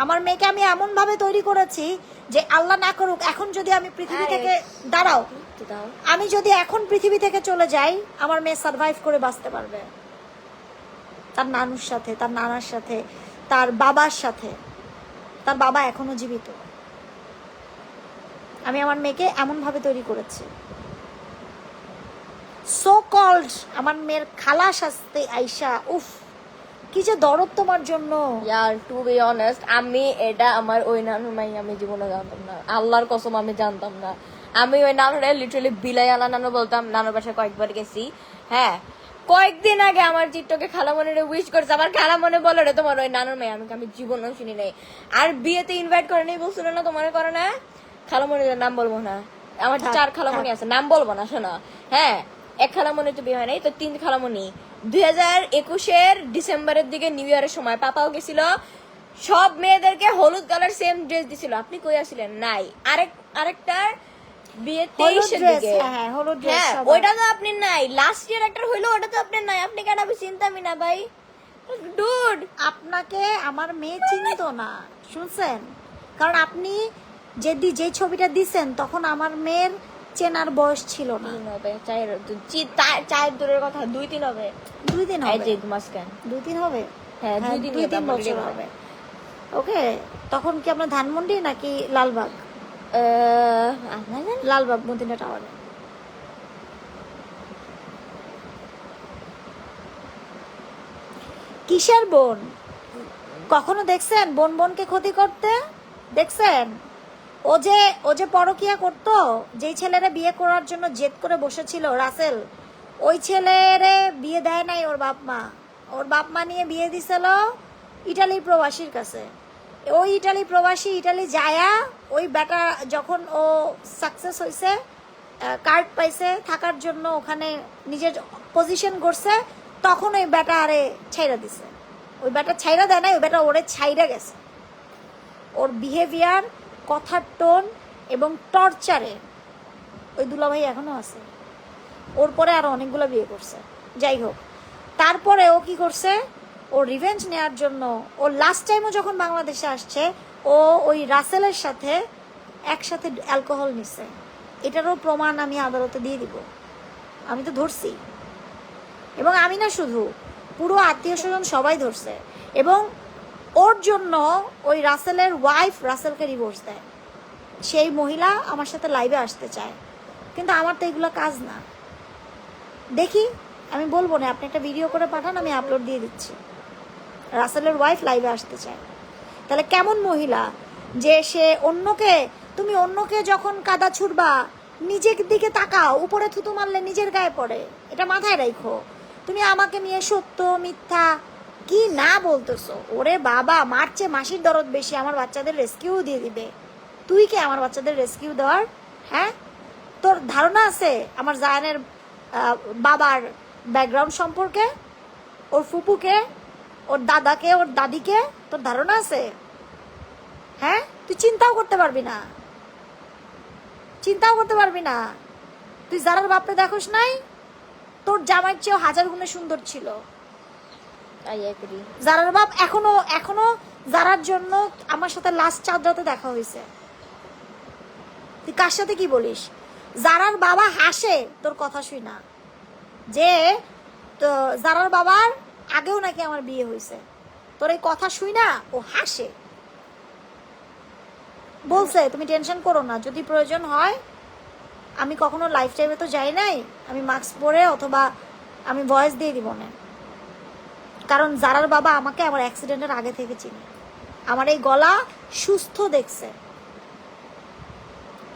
আমার মেয়েকে আমি এমনভাবে তৈরি করেছি যে আল্লাহ না করুক এখন যদি আমি পৃথিবী থেকে দাঁড়াও, আমি যদি এখন পৃথিবী থেকে চলে যাই, আমার মেয়ে সার্ভাইভ করে বাঁচতে পারবে তার নানুর সাথে, তার নানার সাথে, তার বাবার সাথে। তার বাবা এখনো জীবিত। আমি আমার মেয়েকে এমনভাবে তৈরি করেছি। সো কল্ড আমার মেয়ের খালা শাস্তে আইসা, উফ কি যে দরদ তোমার জন্য। ইয়ার টু বি অনেস্ট, আমি এটা আমার ওই নানুর মাই আমি জীবনে জানতাম না, আল্লাহর কসম আমি জানতাম না। আমি ওই নানুরে লিটারালি বিলাই আলা নানু বলতাম। নানুর বাসায় কয়েকবার গেছি। হ্যাঁ, কয়েকদিন আগে আমার চিত্তকে খালামনিরে উইশ করছে, আমার খালামনি বলে রে তোমার ওই নানুর মেয়ে। আমি জীবনেও শুনি নাই। আর বিয়েতে ইনভাইট করে নেই বলছিল না, তোমার করে না? খালামনির নাম বলবো না, আমার 4 খালামনি আছে, নাম বলবো না, শোনো। হ্যাঁ, এক খালামনি তো বিয়ে হয় নাই, তো 3 খালামনি। 2021-এর ডিসেম্বরের দিকে নিউ ইয়ারের সময় পাপাও গেছিল, সব মেয়েদেরকে হলুদ কালার সেম ড্রেস দিছিল। আপনি কই আসছিলেন? নাই। আরেকটার বিয়ে 23-এর দিকে। হ্যাঁ, হলুদ ড্রেস, হ্যাঁ, ওইটা তো আপনি নাই। লাস্ট ইয়ার একটা হইলো, ওটা তো আপনি নাই। আপনি কেন? আমি চিন্তামি না ভাই, ডুড। আপনাকে আমার মেয়ে চিনতো না, শুনছেন? কারণ আপনি যে ছবিটা দিছেন তখন আমার মেয়ের চেনার বয়স ছিল না। 3 হবে, 4 দূরের কথা, 2-3 হবে। 2 দিন এই হবে, যে মাসখান। 2 দিন হবে। হ্যাঁ, 2-3 বছর হবে। ওকে, তখন কি আমরা ধানমন্ডি নাকি লালবাগ? আপনার জানেন? লালবাগ মদিনা টাওয়ারে। কিসের বোন? কখনো দেখছেন বোন বোনকে ক্ষতি করতে? দেখছেন? ও যে পরকিয়া করতো, যেই ছেলেরে বিয়ে করার জন্য জেদ করে বসেছিল রাসেল, ওই ছেলেরে বিয়ে দেয় নাই ওর বাপ মা। ওর বাপ মা নিয়ে বিয়ে দিছিল ইটালির প্রবাসীর কাছে। ওই ইটালি প্রবাসী ইটালি যায়া ওই বেটা যখন ও সাকসেস হয়েছে, কার্ড পাইছে থাকার জন্য, ওখানে নিজের পজিশন করছে, তখন ওই বেটা আরে ছাইরা দিছে। ওই বেটা ছাইরা দেয় নাই, ওই বেটা ওরে ছাইরা গেছে। ওর বিহেভিয়ার, কথার টোন এবং টর্চারে ওই দুলাভাই এখনো আছে। ওর পরে আরো অনেকগুলো বিয়ে করছে। যাই হোক, তারপরে ও কি করছে, ও রিভেঞ্জ নেওয়ার জন্য ও লাস্ট টাইমও যখন বাংলাদেশে আসছে, ও ওই রাসেলের সাথে একসাথে অ্যালকোহল নিছে। এটারও প্রমাণ আমি আদালতে দিয়ে দিব। আমি তো ধরছি, এবং আমি না শুধু, পুরো আত্মীয় স্বজন সবাই ধরছে। এবং ওর জন্য ওই রাসেলের ওয়াইফ রাসেলকে ডিভোর্স দেয়। সেই মহিলা আমার সাথে লাইভে আসতে চায়, কিন্তু আমার তো এগুলো কাজ না। দেখি, আমি বলবো না, আপনি একটা ভিডিও করে পাঠান, আমি আপলোড দিয়ে দিচ্ছি। রাসেলের ওয়াইফ লাইভে আসতে চায়। তাহলে কেমন মহিলা যে সে অন্যকে, তুমি অন্যকে যখন কাদা ছুড়বা নিজের দিকে তাকাও, উপরে থুতু মারলে নিজের গায়ে পড়ে, এটা মাথায় রাখো। তুমি আমাকে নিয়ে সত্য মিথ্যা কি না বলতেছো। ওরে বাবা, মারছে মাসির দরদ বেশি, আমার বাচ্চাদের রেস্কিউ দিয়ে দিবে। তুই কে আমার বাচ্চাদের রেস্কিউ দেওয়ার? হ্যাঁ, তোর ধারণা আছে আমার জায়ানের বাবার ব্যাকগ্রাউন্ড সম্পর্কে, ওর ফুপুকে, ওর দাদাকে, ওর দাদিকে? তোর ধারণা আছে? হ্যাঁ, তুই চিন্তাও করতে পারবি না, চিন্তাও করতে পারবি না। তুই যারার বাপরে দেখোস নাই, তোর জামাইয়ের চেয়েও 1000 গুণে সুন্দর ছিল I agree. জারার বাপ। এখনো জারার জন্য আমার সাথে লাস্ট চাঁদ রাতে দেখা হয়েছে। তুই কার সাথে কি বলিস? জারার বাবা হাসে তোর কথা শুই না, যে তো জারার বাবার আগেও নাকি আমার বিয়ে হয়েছে, তোর এই কথা শুই না ও হাসে। বলছে তুমি টেনশন করো না, যদি প্রয়োজন হয়, আমি কখনো লাইফ টাইমে তো যাই নাই, আমি মাস্ক পরে অথবা আমি ভয়েস দিয়ে দিব না। কারণ জারার বাবা আমাকে আমার অ্যাক্সিডেন্টের আগে থেকে চিনে, আমার এই গলা সুস্থ দেখছে।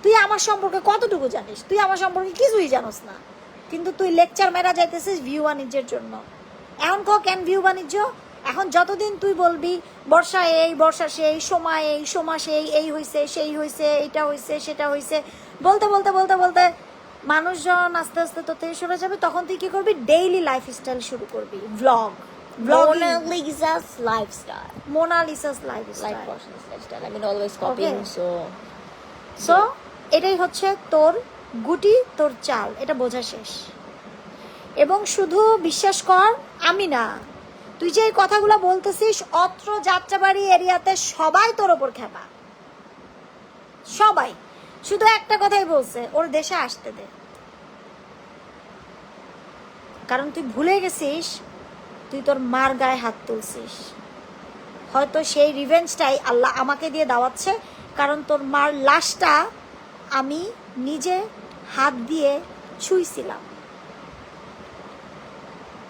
তুই আমার সম্পর্কে কতটুকু জানিস? তুই আমার সম্পর্কে কিছুই জানোস না, কিন্তু তুই লেকচার মেরা যাইতেছিস ভিউ বাণিজ্যের জন্য। এখন কেন ভিউ বাণিজ্য? এখন যতদিন তুই বলবি বর্ষা এই বর্ষা সেই, সময় এই সময় সেই, এই হয়েছে সেই হয়েছে, এইটা হয়েছে সেটা হয়েছে, বলতে বলতে বলতে বলতে মানুষজন আস্তে আস্তে তো থেকে সরে যাবে। তখন তুই কি করবি? ডেইলি লাইফস্টাইল শুরু করবি, blog. Mona Lisa's lifestyle. Mona Lisa's lifestyle. Like person's lifestyle. I mean, always copying, Okay. so. So এটাই হচ্ছে তোর গুটি, তোর চাল, এটা বোঝা শেষ। এবং শুধু বিশ্বাস কর, আমি না, তুই যে এই কথাগুলো বলতেছিস, অত্র যাত্রাবাড়ি এরিয়াতে সবাই তোর ওপর খেপা, সবাই শুধু একটা কথাই বলছে, ওর দেশে আসতে দে। কারণ তুই ভুলে গেছিস তুই তোর মার গায়ে হাত তুলছিস। হয়তো সেই রিভেঞ্জটাই আল্লাহ আমাকে দিয়ে দাওয়াচ্ছে, কারণ তোর মার লাশটা আমি নিজে হাত দিয়ে ছুঁইছিলাম।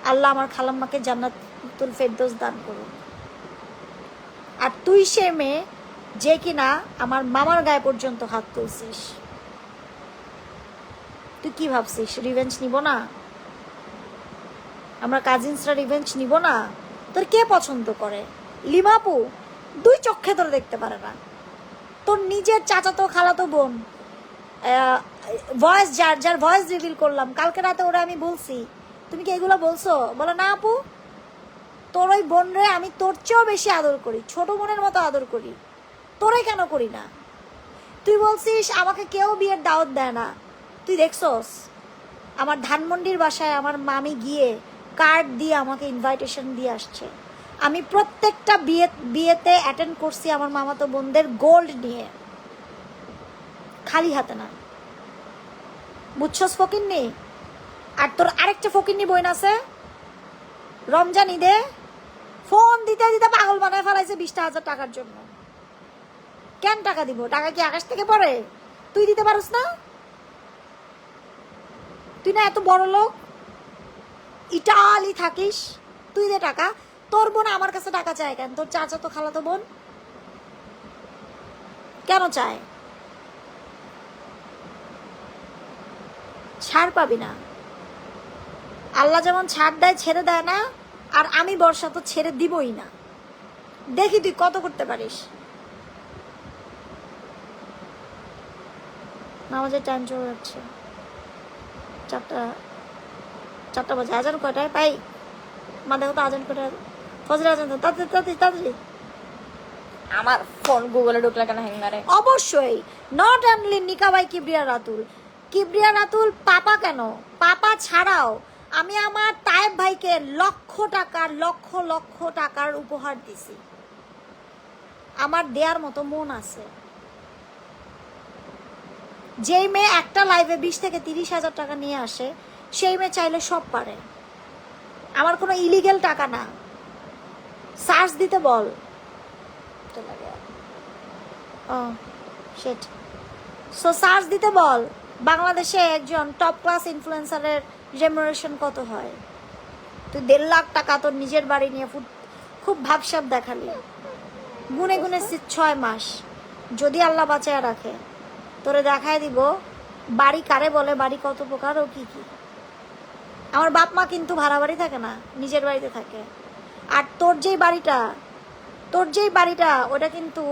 আল্লাহ আমার খালাম্মাকে জান্নাতুল ফেরদৌস দান করুন। আর তুই সে মেয়ে যে কিনা আমার মামার গায়ে পর্যন্ত হাত তুলছিস। তুই কি ভাবছিস রিভেঞ্জ নিব না? আমরা কাজিনসরা রিভেঞ্জ নিব না? তোর কে পছন্দ করে? লিমাপু 2 চোখে তোর দেখতে পারে না। তোর নিজের চাচাতো খালাতো বোন, ভয়েস যার ভয়েস রিভিল করলাম কালকে রাতে, ওরা আমি বলছি, তুমি কি এগুলো বলছো? বলো না আপু, তোর ওই বোন রে আমি তোর চেয়েও বেশি আদর করি, ছোট বোনের মতো আদর করি, তোরে কেন করি না? তুই বলছিস আমাকে কেউ বিয়ের দাওয়াত দেয় না। তুই দেখছস আমার ধানমন্ডির বাসায় আমার মামি গিয়ে কার্ড দিয়ে আমাকে ইনভাইটেশন দিয়ে আসছে। আমি প্রত্যেকটা বিয়েতে অ্যাটেন্ড করছি আমার মামাতো বোনদের গোল্ড নিয়ে, খালি হাতে না। বুঝছস ফকিন্নি? আর তোর আরেকটা ফকিন্নি বোন আছে, রমজান ঈদে ফোন দিতে দিতে পাগল বানায় ফেলাইছে 20,000 টাকার জন্য। কেন টাকা দিব? টাকা কি আকাশ থেকে পড়ে? তুই দিতে পারস না? তুই না এত বড় লোক, ইটালি থাকিস, তুই দে টাকা। তোর বোন আমার কাছে টাকা চায় কেন? তোর চাচা তো খালাতো বোন কেন চায়? ছাড় পাবি না। আল্লাহ যেমন ছাড় দেয় ছেড়ে দেয় না, আর আমি বর্ষা তো ছেড়ে দিবই না। দেখি তুই কত করতে পারিস। নামাজের টাইম চলে যাচ্ছে, 4টা বাজে। আজান কয়টায় পাই? মা দেখো তো আজান কয়টায়, ফজর আজান তো, তাড়াতাড়ি তাড়াতাড়ি তাড়াতাড়ি। আমার ফোন গুগলে ঢুকলে কেন হ্যাং মারে? অবশ্যই নট অনলি নিকা বাই কিবরিয়া রাতুল। কিবরিয়া রাতুল পাপা কেন, পাপা ছাড়াও আমি আমার তায়েব ভাইকে লক্ষ টাকার উপহার দিছি। আমার দেয়ার মতো মন আছে। যেই মেয়ে একটা লাইভে 20 থেকে 30,000 টাকা নিয়ে আসে, সেই মেয়ে চাইলে সব পারে। আমার কোনো ইলিগেল টাকা না। সার্চ দিতে বল। সো সার্চ দিতে বল, বাংলাদেশে একজন টপ ক্লাস ইনফ্লুয়েন্সারের রেমুনারেশন কত হয়? তুই 1.5 লাখ টাকা তোর নিজের বাড়ি নিয়ে খুব ভাবসাব দেখালি, গুনে গুনে 6 মাস যদি আল্লাহ বাঁচায় রাখে তোরে দেখায় দিব বাড়ি কারে বলে, বাড়ি কত প্রকার ও কি কি। আমার বাপ মা কিন্তু ভাড়া বাড়ি থাকে না, নিজের বাড়িতে থাকে। আর তোর যেই বাড়িটা ওটা কিন্তু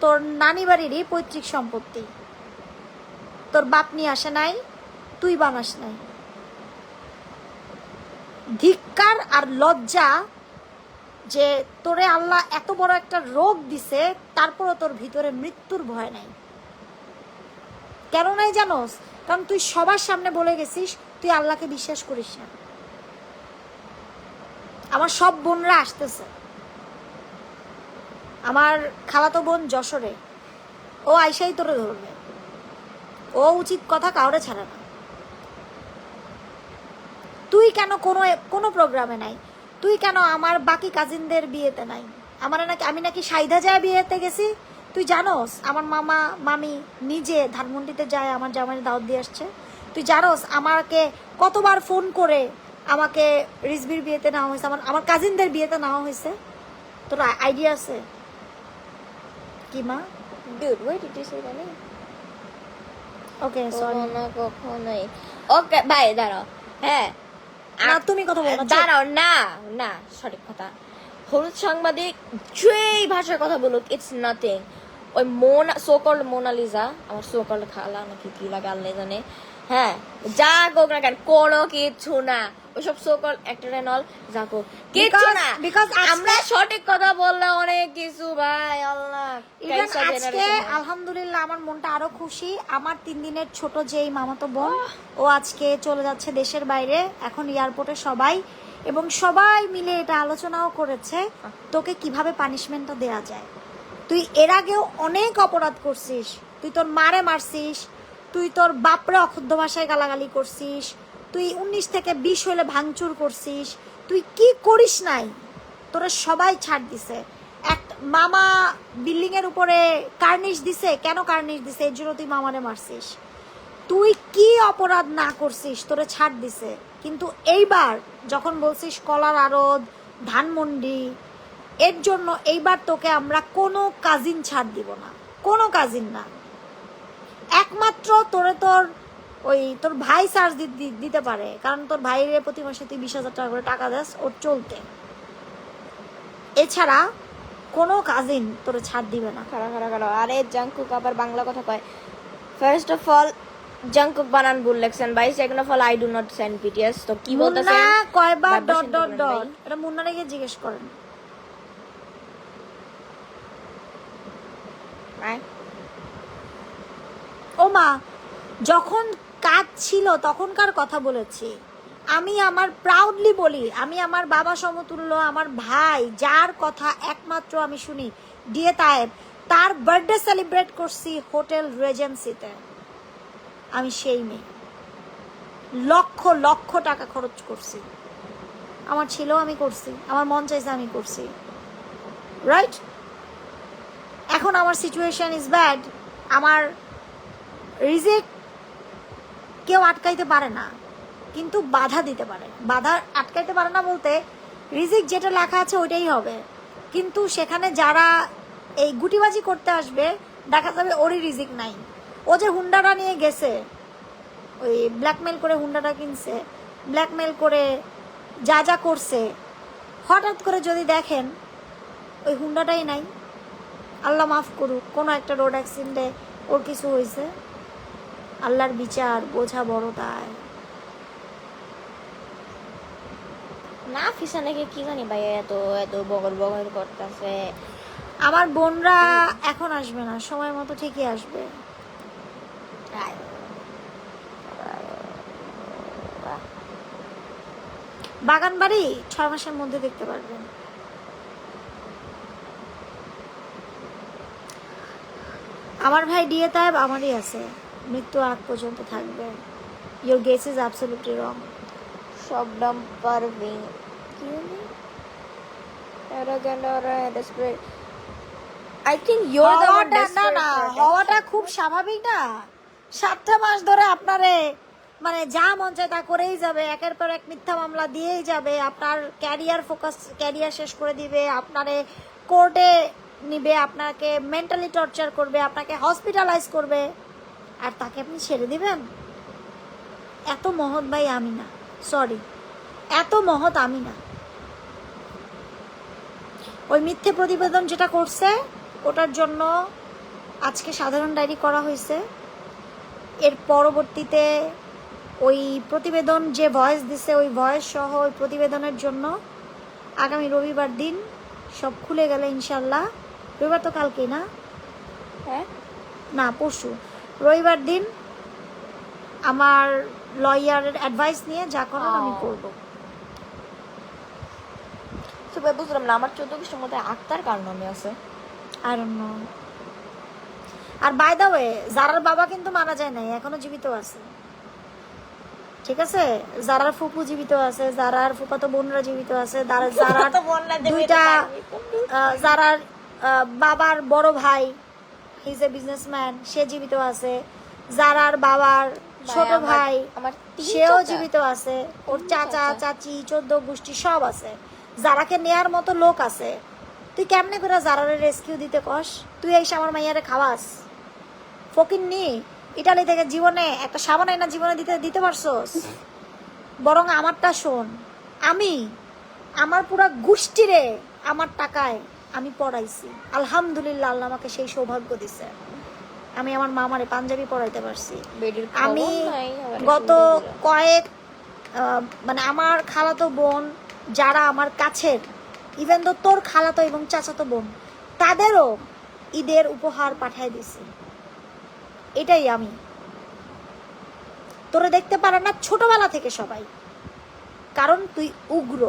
তোর নানি বাড়িরই পৈতৃক সম্পত্তি, তোর বাপ নিয়ে আসে নাই, তুই বানাস নাই। ধিক্কার আর লজ্জা যে তোরে আল্লাহ এত বড় একটা রোগ দিছে, তারপরও তোর ভিতরে মৃত্যুর ভয় নাই। কেন নাই জানোস? কারণ তুই সবার সামনে বলে গেছিস তুই আল্লাহকে বিশ্বাস করিস না। আমার সব বোনরা আসতেছে, আমার খালাতো বোন যশোরে, ও আইসাই তোরে ধরবে, ও উচিত কথা কাউরে ছাড়ে না। তুই কেন কোনো প্রোগ্রামে নাই? তুই কেন আমার বাকি কাজিনদের বিয়েতে নাই? আমি নাকি সাইদা যায় বিয়েতে গেছি। তুই জানোস আমার মামা মামি নিজে ধানমন্ডিতে যায় আমার জামাইয়ের দাওয়াত দিয়ে আসছে। তুই জানোস আমাকে কতবার ফোন করে আমাকে রিজবির বিয়েতে নেওয়া হয়েছে, আমার কাজিনদের বিয়েতে নেওয়া হয়েছে। তোর আইডিয়া আছে কি মা? Dude, why did you say that name? Okay sorry, না কখনোই। ওকে ভাই দাঁড়াও, হ্যাঁ না তুমি কথা বলো না। দাঁড়াও, না না সঠিক কথা। হলুদ সাংবাদিক যেই ভাষায় কথা বলুক, ইটস নাথিং। ওই সোকল্ড মোনালিসা, আমার সোকল্ড খালা নাকি কি লাগে আল্লাহ জানে, হ্যাঁ যা হোক না কেন কোনো কিছু না। ওইসব সোকল্ড অ্যাক্টর এন্ড অল যা হোক কিছু না, because আমরা সঠিক কথা বললে অনেক কিছু ভাই। আল্লাহ আজকে আলহামদুলিল্লাহ আমার মনটা আরো খুশি। আমার 3 দিনের ছোট যেই মামাতো বোন, ও আজকে চলে যাচ্ছে দেশের বাইরে, এখন এয়ারপোর্টে সবাই, এবং সবাই মিলে এটা আলোচনাও করেছে তোকে কিভাবে পানিশমেন্টটা দেয়া যায়। তুই এর আগেও অনেক অপরাধ করছিস, তুই তোর মারে মারছিস, তুই তোর বাপরে অক্ষুদ্ধ ভাষায় গালাগালি করছিস, তুই 19 থেকে 20 হলে ভাঙচুর করছিস, তুই কি করিস নাই? তোরা সবাই ছাড় দিছে। এক মামা বিল্ডিং এর উপরে কার্নিশ দিছে, কেন কার্নিশ দিছে? এর জন্য তুই মামারে মারছিস। তুই কি অপরাধ না করছিস, তোরে ছাড় দিছে। কিন্তু এইবার যখন বলছিস কলার আড়ত, ধানমন্ডি, এর জন্য এইবার তোকে আমরা কোনো কাজিন ছাড় দিব না, কোনো কাজিন না। একমাত্র তোর ভাই চার্জ দিতে পারে, কারণ তোর ভাইয়ের প্রতি মাসে তুই 20,000 টাকা করে টাকা দাস ওর চলতে। এছাড়া কোনো কাজিন তোর ছাড় দিবে না। খাড়া আরে জাংকুক আবার বাংলা কথা কয়। ফার্স্ট অফ অল জাংকুক বানান ভুল লেখছেন ভাই। Second of all I do not send BTS. তো কি বলতেছেন? মুন্না কয়বার ডট ডট ডট, এটা মুন্নারে গিয়ে জিজ্ঞেস করেন। ও মা, যখন কাজ ছিল তখনকার কথা বলেছি আমি। আমার প্রাউডলি বলি, আমি আমার বাবা সমতুল্য আমার ভাই, যার কথা একমাত্র আমি শুনি, ডিএ তায়েব, তার বার্থডে সেলিব্রেট করছি হোটেল রেজেন্সিতে। আমি সেই মেয়ে, লক্ষ লক্ষ টাকা খরচ করছি, আমার ছিল আমি করছি, আমার মন চাইছে আমি করছি, রাইট? এখন আমার সিচুয়েশন ইজ ব্যাড, আমার রিজিক কেউ আটকাইতে পারে না, কিন্তু বাধা দিতে পারে। বাধা আটকাইতে পারে না বলতে, রিজিক যেটা লেখা আছে ওইটাই হবে, কিন্তু সেখানে যারা এই গুটিবাজি করতে আসবে দেখা যাবে ওরই রিজিক নাই। ও যে হুন্ডাটা নিয়ে গেছে, ওই ব্ল্যাকমেল করে হুন্ডাটা কিনছে, ব্ল্যাকমেল করে যা যা করছে, হঠাৎ করে যদি দেখেন ওই হুন্ডাটাই নাই, আল্লাহ মাফ করুক, কোনো একটা রোড অ্যাক্সিডেন্টে ওর কিছু হয়েছে, আল্লাহর বিচার বোঝা বড় তাই না। ফিসা নাকি কি জানি ভাই, এত এত বগল বগল করতেছে। আমার বোনরা এখন আসবে না, সময় মতো ঠিকই আসবে। বাগান বাড়ি 6 মাসের মধ্যে দেখতে পারবেন। আমার ভাই ডিএ তায়েব আমারই আছে, মৃত্যু আগ পর্যন্ত থাকবে। Your guess is absolutely wrong. Shabnam Parveen কি জানি arrogant or desperate. I think you are the one না না, হওয়াটা খুব স্বাভাবিক না? 7টা মাস ধরে আপনারে মানে যা মন চায় তা করেই যাবে, একের পর এক মিথ্যা মামলা দিয়েই যাবে, আপনার ক্যারিয়ার শেষ করে দিবে, আপনারে কোর্টে নিবে, আপনাকে মেন্টালি টর্চার করবে, আপনাকে হসপিটালাইজ করবে, আর তাকে আপনি ছেড়ে দিবেন? এত মহৎ ভাই আমি না, সরি, এত মহৎ আমি না। ওই মিথ্যে প্রতিবেদন যেটা করছে ওটার জন্য আজকে সাধারণ ডায়েরি করা হয়েছে। এর পরবর্তীতে ওই প্রতিবেদন যে ভয়েস দিছে ওই ভয়েস সহ ওই প্রতিবেদনের জন্য আগামী রবিবার দিন সব খুলে গেলে ইনশাল্লাহ, রবিবার তো কালকেই না, হ্যাঁ না পরশু, রবিবার দিন আমার লয়ারের অ্যাডভাইস নিয়ে যা করার আমি করব। তো ভাই বুঝলাম না, আমার 14 গোষ্ঠীর মধ্যে আক্তার কার নামে আছে? I don't know. আর বাই দা ওয়ে, জারার বাবা কিন্তু মারা যায় নাই, এখনো জীবিত আছে, ঠিক আছে? জারার ফুপু জীবিত আছে, জারার ফুফাতো বোনরা জীবিত আছে, জারার দুইটা জারার বাবার বড় ভাই, হি ইজ এ বিজনেসম্যান, সে জীবিত আছে। জারার বাবার ছোট ভাই আমার সেও জীবিত আছে, ওর চাচা চাচি 14 গোষ্ঠী সব আছে, জারাকে নেয়ার মতো লোক আছে। তুই কেমনে করে জারারে রেস্কিউ দিতে কস? তুই এসে আমার মাইয়ারে খাওয়াস? ফকির নি ইটালি থেকে জীবনে একটা সাবান না জীবনে দিতে পারছস? বরং আমারটা শোন, আমি আমার পুরা গোষ্ঠীরে আমার টাকায় আমি পড়াইছি, আলহামদুলিল্লাহ, আল্লাহ আমাকে সেই সৌভাগ্য দিছে। আমি আমার মামারে পাঞ্জাবি পড়াইতে পারছি। আমি গত কয়েক মানে আমার খালাতো বোন যারা আমার কাছের, ইভেন তো তোর খালাতো এবং চাচাতো বোন, তাদেরও ঈদের উপহার পাঠাই দিছি। এটাই আমি। তোরে দেখতে পারে না ছোটবেলা থেকে সবাই, কারণ তুই উগ্র।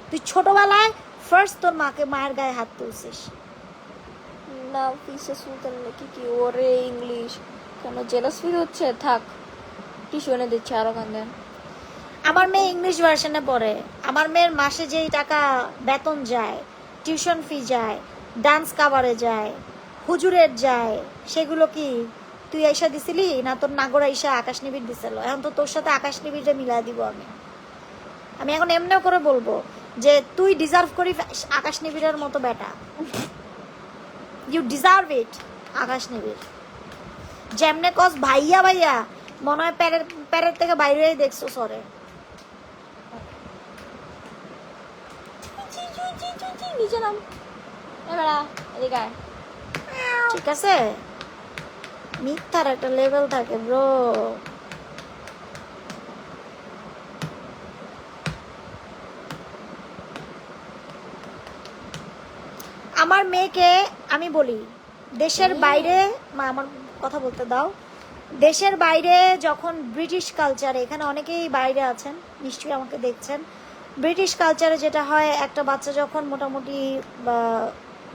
তুই ছোটবেলায় ফার্স্ট তোর মায়ের গায়ে হাত তুলছিস। না পিসে সুলতান নাকি কি ওরে ইংলিশ কেন জেলাস ফিল হচ্ছে? থাক টিস্যু এনে দিচ্ছে, আরো কান্দেন। আমার মেয়ে ইংলিশ ভার্সনে পড়ে, আমার মেয়ের মাসে যেই টাকা বেতন যায়, টিউশন ফি যায়, ডান্স কাভারে যায়, হুজুরের যায়, সেগুলো কি তুই আইসা দিছিলি না তোর নাগরা আইসা আকাশ নিবিড় দিছিল? এখন তো তোর সাথে আকাশ নিবিড়ে মিলাই দিব আমি এখন এমনিও করে বলবো যে তুই ডিজার্ভ করি আকাশ নিবিড়ের মতো বেটা, ইউ ডিজার্ভ ইট আকাশ নিবিড়। যেমনে কস ভাইয়া ভাইয়া, মনে হয় প্যারের থেকে বাইরে দেখছো সরে। নিচে নাম এবারা এদিকে আয়। ঠিক আছে, মিথ্যার একটা লেভেল থাকে ব্রো। আমার মেয়েকে আমি বলি দেশের বাইরে, আমার কথা বলতে দাও, দেশের বাইরে যখন ব্রিটিশ কালচারে, এখানে অনেকেই বাইরে আছেন নিশ্চয়ই আমাকে দেখছেন, ব্রিটিশ কালচারে যেটা হয়, একটা বাচ্চা যখন মোটামুটি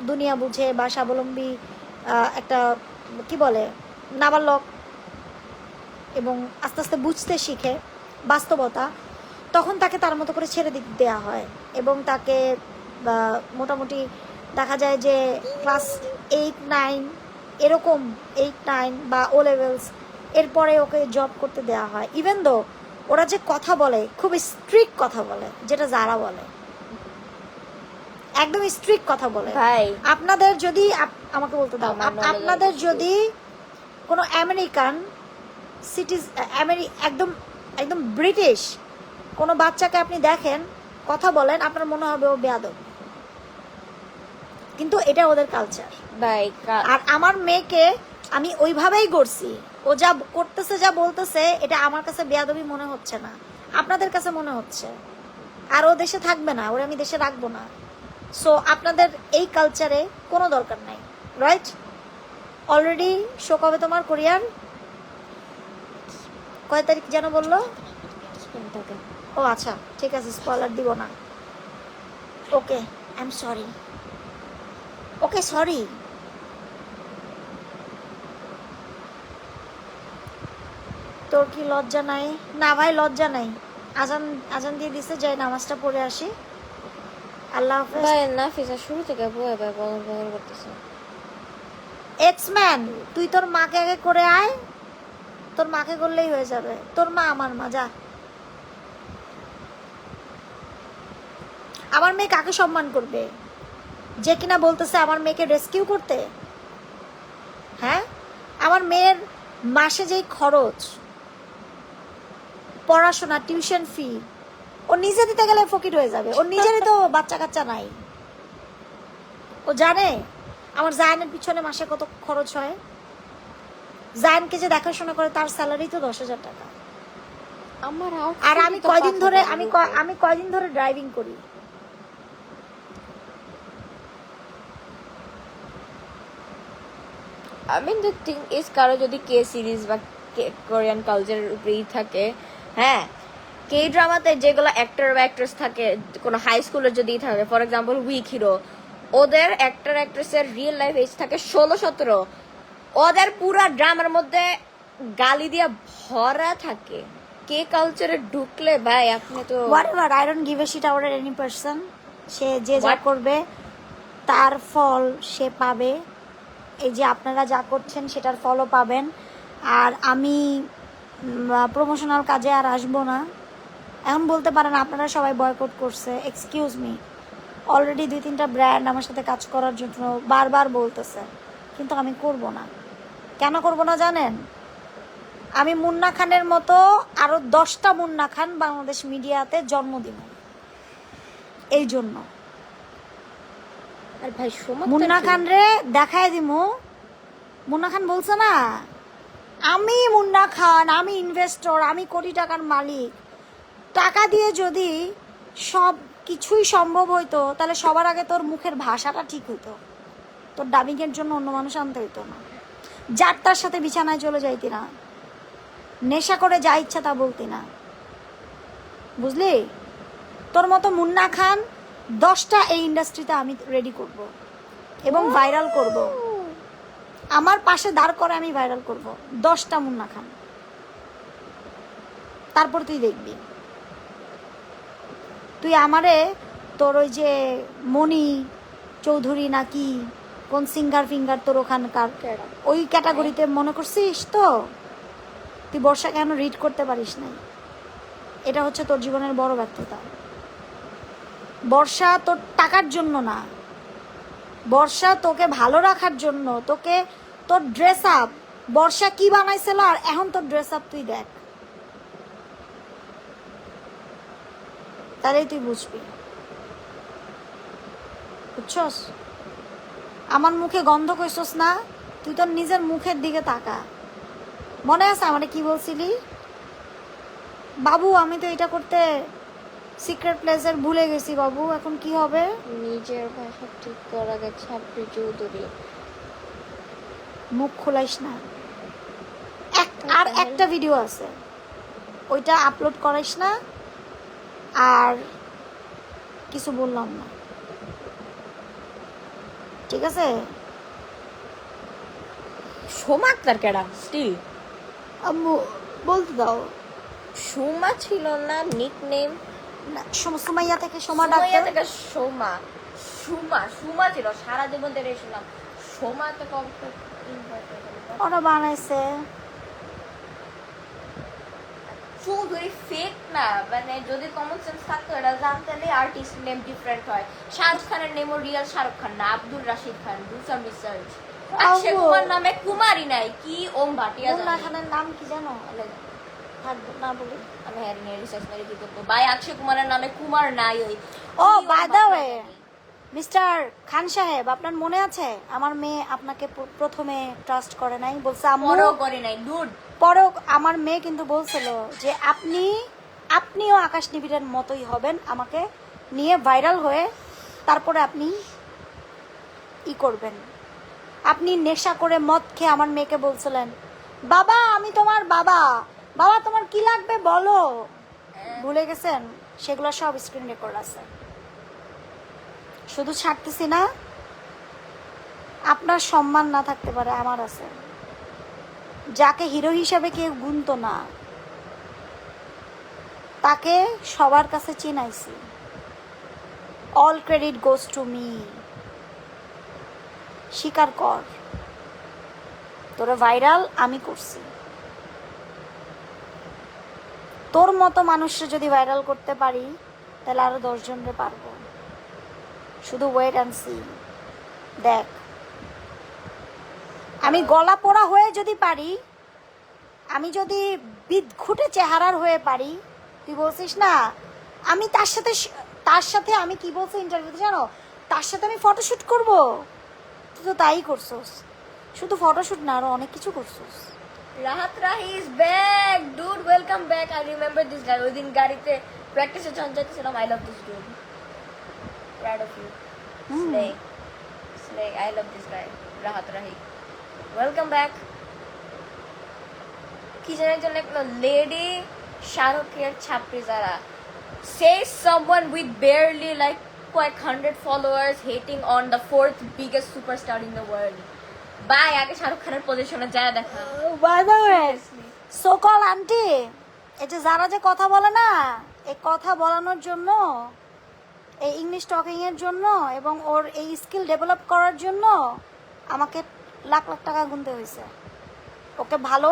দুনিয়া বুঝে বা স্বাবলম্বী একটা কি বলে নাবালক এবং আস্তে আস্তে বুঝতে শিখে বাস্তবতা, তখন তাকে তার মতো করে ছেড়ে দেওয়া হয় এবং তাকে মোটামুটি দেখা যায় যে ক্লাস 8-9 এরকম 8-9 বা ও লেভেলস এরপরে ওকে জব করতে দেওয়া হয়। ইভেন দো ওরা যে কথা বলে খুব স্ট্রিক্ট কথা বলে, যেটা যারা বলে একদম স্ট্রিক্ট কথা বলে। ভাই আপনাদের যদি আমাকে বলতে দাও, আপনাদের যদি কোনো আমেরিকান একদম একদম ব্রিটিশ কোনো বাচ্চাকে আপনি দেখেন কথা বলেন, আপনার মনে হবে ও বেয়াদব, কিন্তু এটা ওদের কালচার। ভাই আর আমার মেয়েকে আমি ওইভাবেই করছি, ও যা করতেছে যা বলতেছে এটা আমার কাছে বেয়াদবি মনে হচ্ছে না, আপনাদের কাছে মনে হচ্ছে। আর ও দেশে থাকবে না, ওরে আমি দেশে রাখবো না। সো আপনাদের এই কালচারে কোনো দরকার নাই, রাইট? অলরেডি শো কবে তোমার কোরিয়ান? কয় তারিখ যেন বললো? ও আচ্ছা ঠিক আছে, স্পয়লার দিব না। Okay I am sorry, okay sorry. তোর কি লজ্জা নাই? না ভাই লজ্জা নাই। আজান আজান দিয়ে দিছে, যাই নামাজটা পড়ে আসি। আল্লাহ হাফেজ। ভাই নাফিসা শুরু থেকে বয়ে ভাই বগল বগল করতেছে। এক্সম্যান তুই তোর মাকে আগে করে আয়, তোর মাকে করলেই হয়ে যাবে, তোর মা আমার মা, যা। আমার মেয়ে কাকে সম্মান করবে? যে কিনা বলতেছে আমার মেয়েকে রেস্কিউ করতে। হ্যাঁ, আমার মেয়ের মাসে যেই খরচ, পড়াশোনা, টিউশন ফি, ও নিজে দিতে গেলে ফকির হয়ে যাবে। ওর নিজেরই তো বাচ্চা কাচ্চা নাই। ও জানে আমার জায়ানের পিছনে মাসে কত খরচ হয়? জায়ানকে যে দেখাশোনা করে তার স্যালারি তো 10,000 টাকা। আমার আর আমি কয়দিন ধরে আমি কয়দিন ধরে ড্রাইভিং করি। I mean the thing is, কারো যদি কে সিরিজ বা কোরিয়ান কালচারের উপরেই থাকে, হ্যাঁ, কে ড্রামাতে যেগুলো অ্যাক্টর বা অ্যাক্ট্রেস থাকে, কোনো হাই স্কুলের যদি থাকে, ফর এক্সাম্পল উইক হিরো, ওদের অ্যাক্টর অ্যাক্ট্রেসের রিয়েল লাইফ এজ থাকে 16-17। ওদের পুরা ড্রামার মধ্যে গালি দিয়া ভরা থাকে। কে কালচারে ঢুকলে ভাই আপনি তো whatever, I don't give a shit about any person. সে যে যা What? করবে তার ফল সে পাবে। এই যে আপনারা যা করছেন সেটার ফলও পাবেন। আর আমি প্রমোশনাল কাজে আর আসবো না। এখন বলতে পারেন আপনারা সবাই বয়কট করছে, এক্সকিউজ মি, অলরেডি 2-3টা ব্র্যান্ড আমার সাথে কাজ করার জন্য বারবার বলতেছে, কিন্তু আমি করব না। কেন করব না জানেন? আমি মুন্না খানের মতো আরো 10টা মুন্না খান বাংলাদেশ মিডিয়াতে জন্ম দিব, এই জন্য। আর ভাই মুন্না খান রে দেখায় দিমু। মুন্না খান বলছে না, আমি মুন্না খান, আমি ইনভেস্টর, আমি কোটি টাকার মালিক। টাকা দিয়ে যদি সব কিছুই সম্ভব হইতো, তাহলে সবার আগে তোর মুখের ভাষাটা ঠিক হইতো, তোর ডাবিংয়ের জন্য অন্য মানুষ আনতে হইতো না, যার তার সাথে বিছানায় চলে যাইতি না, নেশা করে যা ইচ্ছা তা বলতি না, বুঝলি? তোর মতো মুন্না খান 10টা এই ইন্ডাস্ট্রিতে আমি রেডি করব এবং ভাইরাল করব। আমার পাশে দাঁড় করে আমি ভাইরাল করব 10টা মুন্না খান। তারপর তুই দেখবি। তুই আমারে তোর ওই যে মণি চৌধুরী নাকি কোন সিঙ্গার ফিঙ্গার তোর ওখানকার ওই ক্যাটাগরিতে মনে করছিস? তো তুই বর্ষা কেন রিড করতে পারিস নাই? এটা হচ্ছে তোর জীবনের বড় ব্যর্থতা। বর্ষা তোর টাকার জন্য না, বর্ষা তোকে ভালো রাখার জন্য, তোকে তোর ড্রেস আপ, বর্ষা কি বানাইছিল আর এখন তোর ড্রেস আপ তুই দেখ, তাহলেই তুই বুঝবি। বুঝছস? আমার মুখে গন্ধ কইছস না? তুই তোর নিজের মুখের দিকে তাকা। মনে আছে আমারে কি বলছিলি? বাবু আমি তো এটা করতে সিক্রেট প্লেসের ভুলে গেছি বাবু, এখন কি হবে? নিজের ভাষা ঠিক করা গেছে আপনি চৌধুরী। মুখ খোলাইস না। আর একটা ভিডিও আছে, ওইটা আপলোড করাইস না। আর কিছু বললাম না, ঠিক আছে? সোমা আক্তার কেডা স্টিল? আম্মু বলতে দাও। সোমা ছিল না নিক নেম? সুমাইয়া থেকে সোমা সুমাইয়া ডাক্তার। থেকে সোমা। সুমা ছিল, সারা জীবন ধরে শুনলাম সোমা তো ওরা বানাইছে। চৌধুরী ফেক না, মানে যদি কমন সেন্স থাকতো এটা জানতে, আর্টিস্ট নেম ডিফারেন্ট হয়। শাহরুখ খানের নেমও রিয়েল শাহরুখ খান না, Abdul Rashid Khan. Do some research. Akshay Kumar নামে কুমারী নাই, কি ওম ভাটিয়া মুন্না জানি। খানের নাম কি জানো? থাকবে না বলি। আমি হ্যাঁ নিয়ে রিসার্চ মেরে কি করবো ভাই? অক্ষয় কুমারের নামে কুমার নাই। ওই ও বাই দ্য ওয়ে মিস্টার খান সাহেব, আপনার মনে আছে আমার মেয়ে আপনাকে প্রথমে ট্রাস্ট করে নাই, বলছে আম্মু, পরেও করে নাই ডুড। পরেও আমার মেয়ে কিন্তু বলছিল যে আপনিও আকাশ নিবিড়ের মতোই হবেন, আমাকে নিয়ে ভাইরাল হয়ে তারপরে আপনি ই করবেন। আপনি নেশা করে মদ খেয়ে আমার মেয়েকে বলছিলেন, বাবা আমি তোমার বাবা, বাবা তোমার কি লাগবে বলো। ভুলে গেছেন? সেগুলো সব স্ক্রিন রেকর্ড আছে। শুধু ছাড়তেছি না, আপনার সম্মান না থাকতে পারে, আমার আছে। যাকে হিরো হিসাবে কেউ গুনতো না, তাকে সবার কাছে চিনাইছি। All credit goes to me. স্বীকার কর, তোরা ভাইরাল আমি করছি। তোর মতো মানুষকে যদি ভাইরাল করতে পারি তাহলে আরো 10 জনরে পারবো। শুধু ওয়েট অ্যান্ড সি। দেখ, আমি গলা পোড়া হয়ে যদি পারি, আমি যদি বিদঘুটে চেহারার হয়ে পারি, তুই বলছিস না আমি তার সাথে আমি কি বলছি ইন্টারভিউতে জানো, তার সাথে আমি ফটোশুট করব। তুই তো তাই করছস, শুধু ফটোশুট না আরো অনেক কিছু করছস। Rahat Rahi is back dude, welcome back. I remember this guy. ওই দিন গাড়িতে প্র্যাকটিসে যখন যাইতেছিলাম, I love this dude, proud of you, slay slay, I love this guy Rahat Rahi, welcome back. কি জানার জন্য একটা লেডি শাহরুখের ছাত্রী যারা say someone with barely like quite 100 followers hating on the fourth biggest superstar in the world. বাই, আগে শাহরুখ খানের পজিশনে যায় দেখা। বাই বাই সোকল আন্টি, এই যে যারা যে কথা বলে না, এই কথা বলানোর জন্য, এই ইংলিশ টকিং এর জন্য এবং ওর এই স্কিল ডেভেলপ করার জন্য আমাকে লাখ লাখ টাকা গুনতে হয়েছে, ওকে ভালো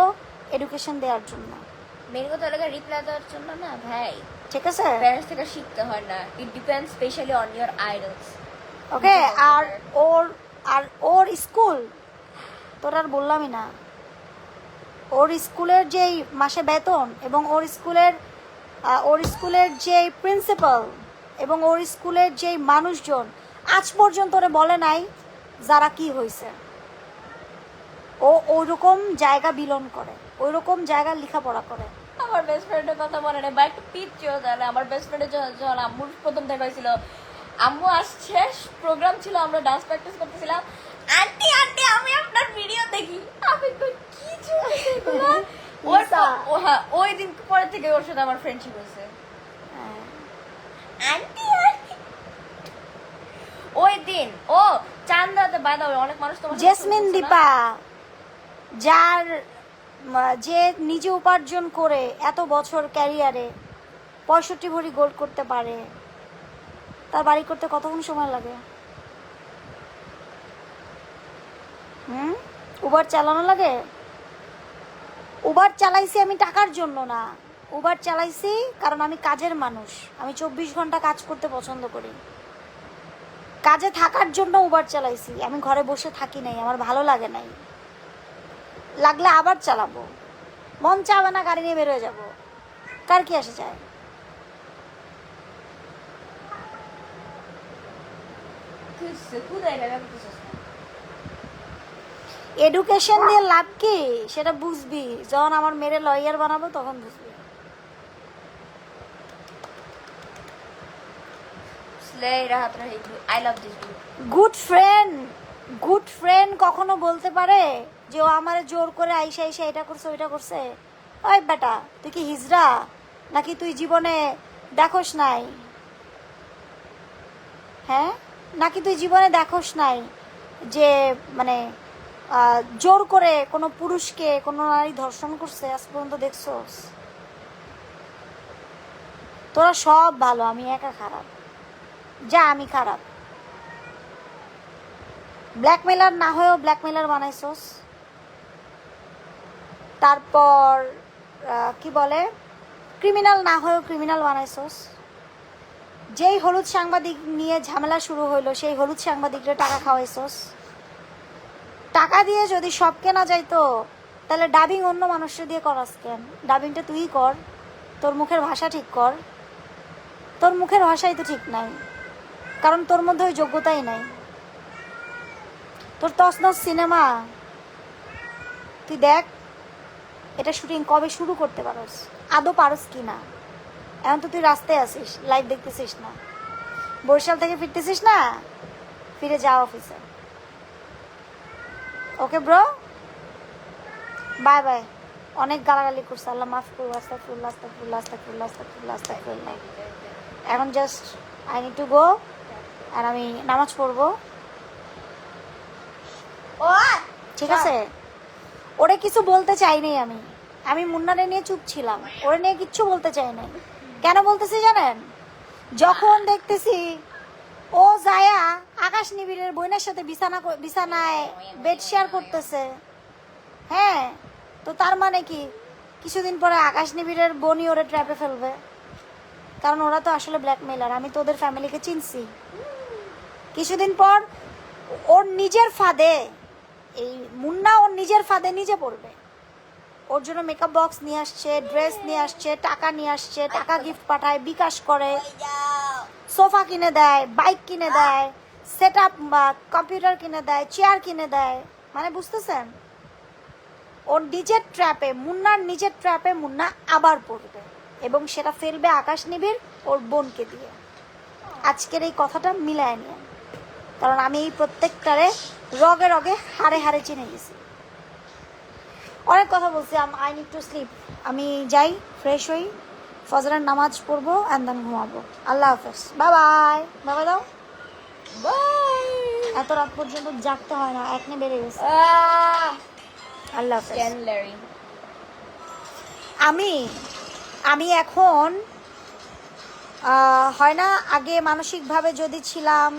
এডুকেশন দেওয়ার জন্য। মেন কথা হলো রিপ্লাই দেওয়ার জন্য না ভাই, ঠিক আছে? প্যারেন্টস থেকে শিখতে হয় না। It depends specially on your idols. Okay, আর ওর স্কুল তোর আর বললামই না, ওর স্কুলের যেই মাসে বেতন এবং ওর স্কুলের যেই প্রিন্সিপাল এবং ওর স্কুলের যেই মানুষজন আজ পর্যন্ত ওরে বলে নাই যারা কি হয়েছে। ও ওইরকম জায়গা বিলন করে, ওইরকম জায়গা লেখাপড়া করে। আমার বেস্ট ফ্রেন্ডের কথা মনে নেই বা একটু পিচ্ছিও জানে। আমার বেস্ট ফ্রেন্ডের যখন আম্মুর প্রথম দেখা হয়েছিল, আম্মু আসছে, প্রোগ্রাম ছিল, আমরা ডান্স প্র্যাকটিস করতেছিলাম, আন্টি আন্টি আমি আপনার ভিডিও দেখি। আমি কই কি চলছে এগুলো? ওই দিন পরে থেকে ওর সাথে আমার ফ্রেন্ডশিপ হয়েছে। আন্টি আন্টি ওই দিন ও চান্দাতে বাইদা অনেক মানুষ তোমার জেসমিন দীপা, যে নিজে উপার্জন করে এত বছর ক্যারিয়ারে 65 ভরি গোল্ড করতে পারে, তার বাড়ি করতে কতক্ষণ সময় লাগে? উবার চালানো লাগে? উবার চালাইছি আমি টাকার জন্য না, উবার চালাইছি কারণ আমি কাজের মানুষ, আমি 24 ঘন্টা কাজ করতে পছন্দ করি। কাজে থাকার জন্য উবার চালাইছি, আমি ঘরে বসে থাকি নাই, আমার ভালো লাগে নাই। লাগলে আবার চালাবো, মন চাবে না গাড়ি নিয়ে বেরোয় যাবো, কার কি আসে চায়? এডুকেশন দিয়ে লাভ কি সেটা বুঝবি যখন আমার মেরে লয়ার বানাবো, তখন বুঝবি। গুড ফ্রেন্ড কখনো বলতে পারে যে ও আমারে জোর করে আইসা আইসা এটা করছে ওইটা করছে? ওই বেটা, তুই কি হিজড়া নাকি? তুই জীবনে দেখোস নাই? হ্যাঁ, নাকি তুই জীবনে দেখোস নাই যে মানে জোর করে কোনো পুরুষকে কোনো নারী ধর্ষণ করছে? আজ পর্যন্ত দেখছোস? তোরা সব ভালো, আমি একা খারাপ। যা, আমি খারাপ। ব্ল্যাকমেলার না হয়েও ব্ল্যাকমেলার বানাইছোস। তারপর কি বলে, ক্রিমিনাল না হয়েও ক্রিমিনাল বানাইছোস। যেই হলুদ সাংবাদিক নিয়ে ঝামেলা শুরু হইলো, সেই হলুদ সাংবাদিকরে টাকা খাওয়াইছোস। টাকা দিয়ে যদি সব কেনা যাইতো তাহলে ডাবিং অন্য মানুষের দিয়ে করাস কেন? ডাবিংটা তুই কর, তোর মুখের ভাষা ঠিক কর। তোর মুখের ভাষাই তো ঠিক নাই, কারণ তোর মধ্যে ওই যোগ্যতাই নাই। তোর তসনস সিনেমা তুই দেখ, এটা শুটিং কবে শুরু করতে পারস? আদৌ পারস কি না? এখন তো তুই রাস্তায় আসিস, লাইভ দেখতেছিস না, বরিশাল থেকে ফিরতেছিস না, ফিরে যা অফিসে। Okay bro, bye bye. অনেক গালাগালি করছে, আল্লাহ মাফ করু। আস্তাগফিরুল্লাহ আস্তাগফিরুল্লাহ আস্তাগফিরুল্লাহ আস্তাগফিরুল্লাহ আস্তাগফিরুল্লাহ। এখন just I need to go, আর আমি নামাজ পড়বো, ঠিক আছে? ওরে কিছু বলতে চাইনি আমি মুন্নারে নিয়ে চুপ ছিলাম, ওরে নিয়ে কিচ্ছু বলতে চাই নাই। কেন বলতেছি জানেন? যখন দেখতেছি ও যায়া আকাশ নিবিড়ের বইনের সাথে বিছানায় বেড শেয়ার করতেছে, হ্যাঁ, তো তার মানে কি কিছুদিন পরে আকাশ নিবিড়ের বোনই ওরা ট্র্যাপে ফেলবে, কারণ ওরা তো আসলে ব্ল্যাকমেলার। আমি তো ওদের ফ্যামিলিকে চিনছি। কিছুদিন পর ওর নিজের ফাঁদে, এই মুন্না ওর নিজের ফাঁদে নিজে পড়বে। ওর জন্য মেকআপ বক্স নিয়ে আসছে, ড্রেস নিয়ে আসছে, টাকা নিয়ে আসছে, টাকা গিফট পাঠায়, বিকাশ করে, সোফা কিনে দেয়, বাইক কিনে দেয়, সেট আপ কম্পিউটার কিনে দেয়, চেয়ার কিনে দেয়। মানে বুঝতেছেন, ওর নিজের ট্র্যাপে, মুন্নার নিজের ট্র্যাপে মুন্না আবার পড়বে, এবং সেটা ফেলবে আকাশ নিবিড় ওর বোনকে দিয়ে। আজকের এই কথাটা মিলায় নিয়ে, কারণ আমি এই প্রত্যেকটারে রগে রগে হাড়ে হাড়ে চিনে গেছি। অনেক কথা বলছি, আই নিড টু স্লিপ। আমি যাই, ফ্রেশ হই, ফজরের নামাজ পড়বো, অ্যান্ড দেন ঘুমাবো। আল্লাহ হাফেজ, বাই বাই। বাবা দাও, বাই। এত রাত পর্যন্ত জাগতে হয় না, একনে বেড়ে গেছে। আল্লাহ হাফেজ। ক্যানলারি। আমি এখন হয় না, আগে মানসিকভাবে যদি ছিলাম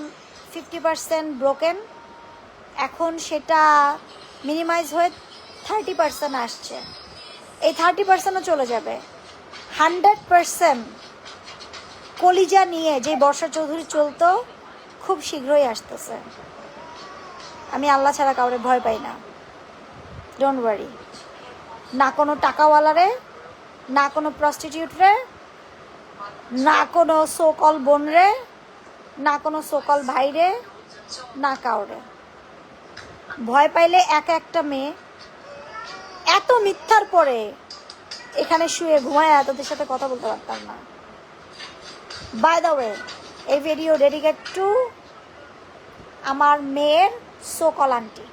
50% ব্রোকেন, এখন সেটা মিনিমাইজ হয়ে 30% আসছে। এই 30%ও চলে যাবে। 100% কলিজা নিয়ে যে বর্ষা চৌধুরী চলতো, খুব শীঘ্রই আসতেছে। আমি আল্লাহ ছাড়া কাউরে ভয় পাই না, ডোন্ট ওয়ারি। না কোনো টাকাওয়ালারে, না কোনো প্রস্টিটিউট রে, না কোনো সোকল বোন রে, না কোনো সোকল ভাই রে, না কাউরে। ভয় পাইলে একা একটা মেয়ে এত মিথ্যার পরে এখানে শুয়ে ঘুমায় তোদের সাথে কথা বলতে পারতাম না। বাই দ্য ওয়ে, এই ভিডিও ডেডিকেট টু আমার মেয়ের সোকল আন্টি।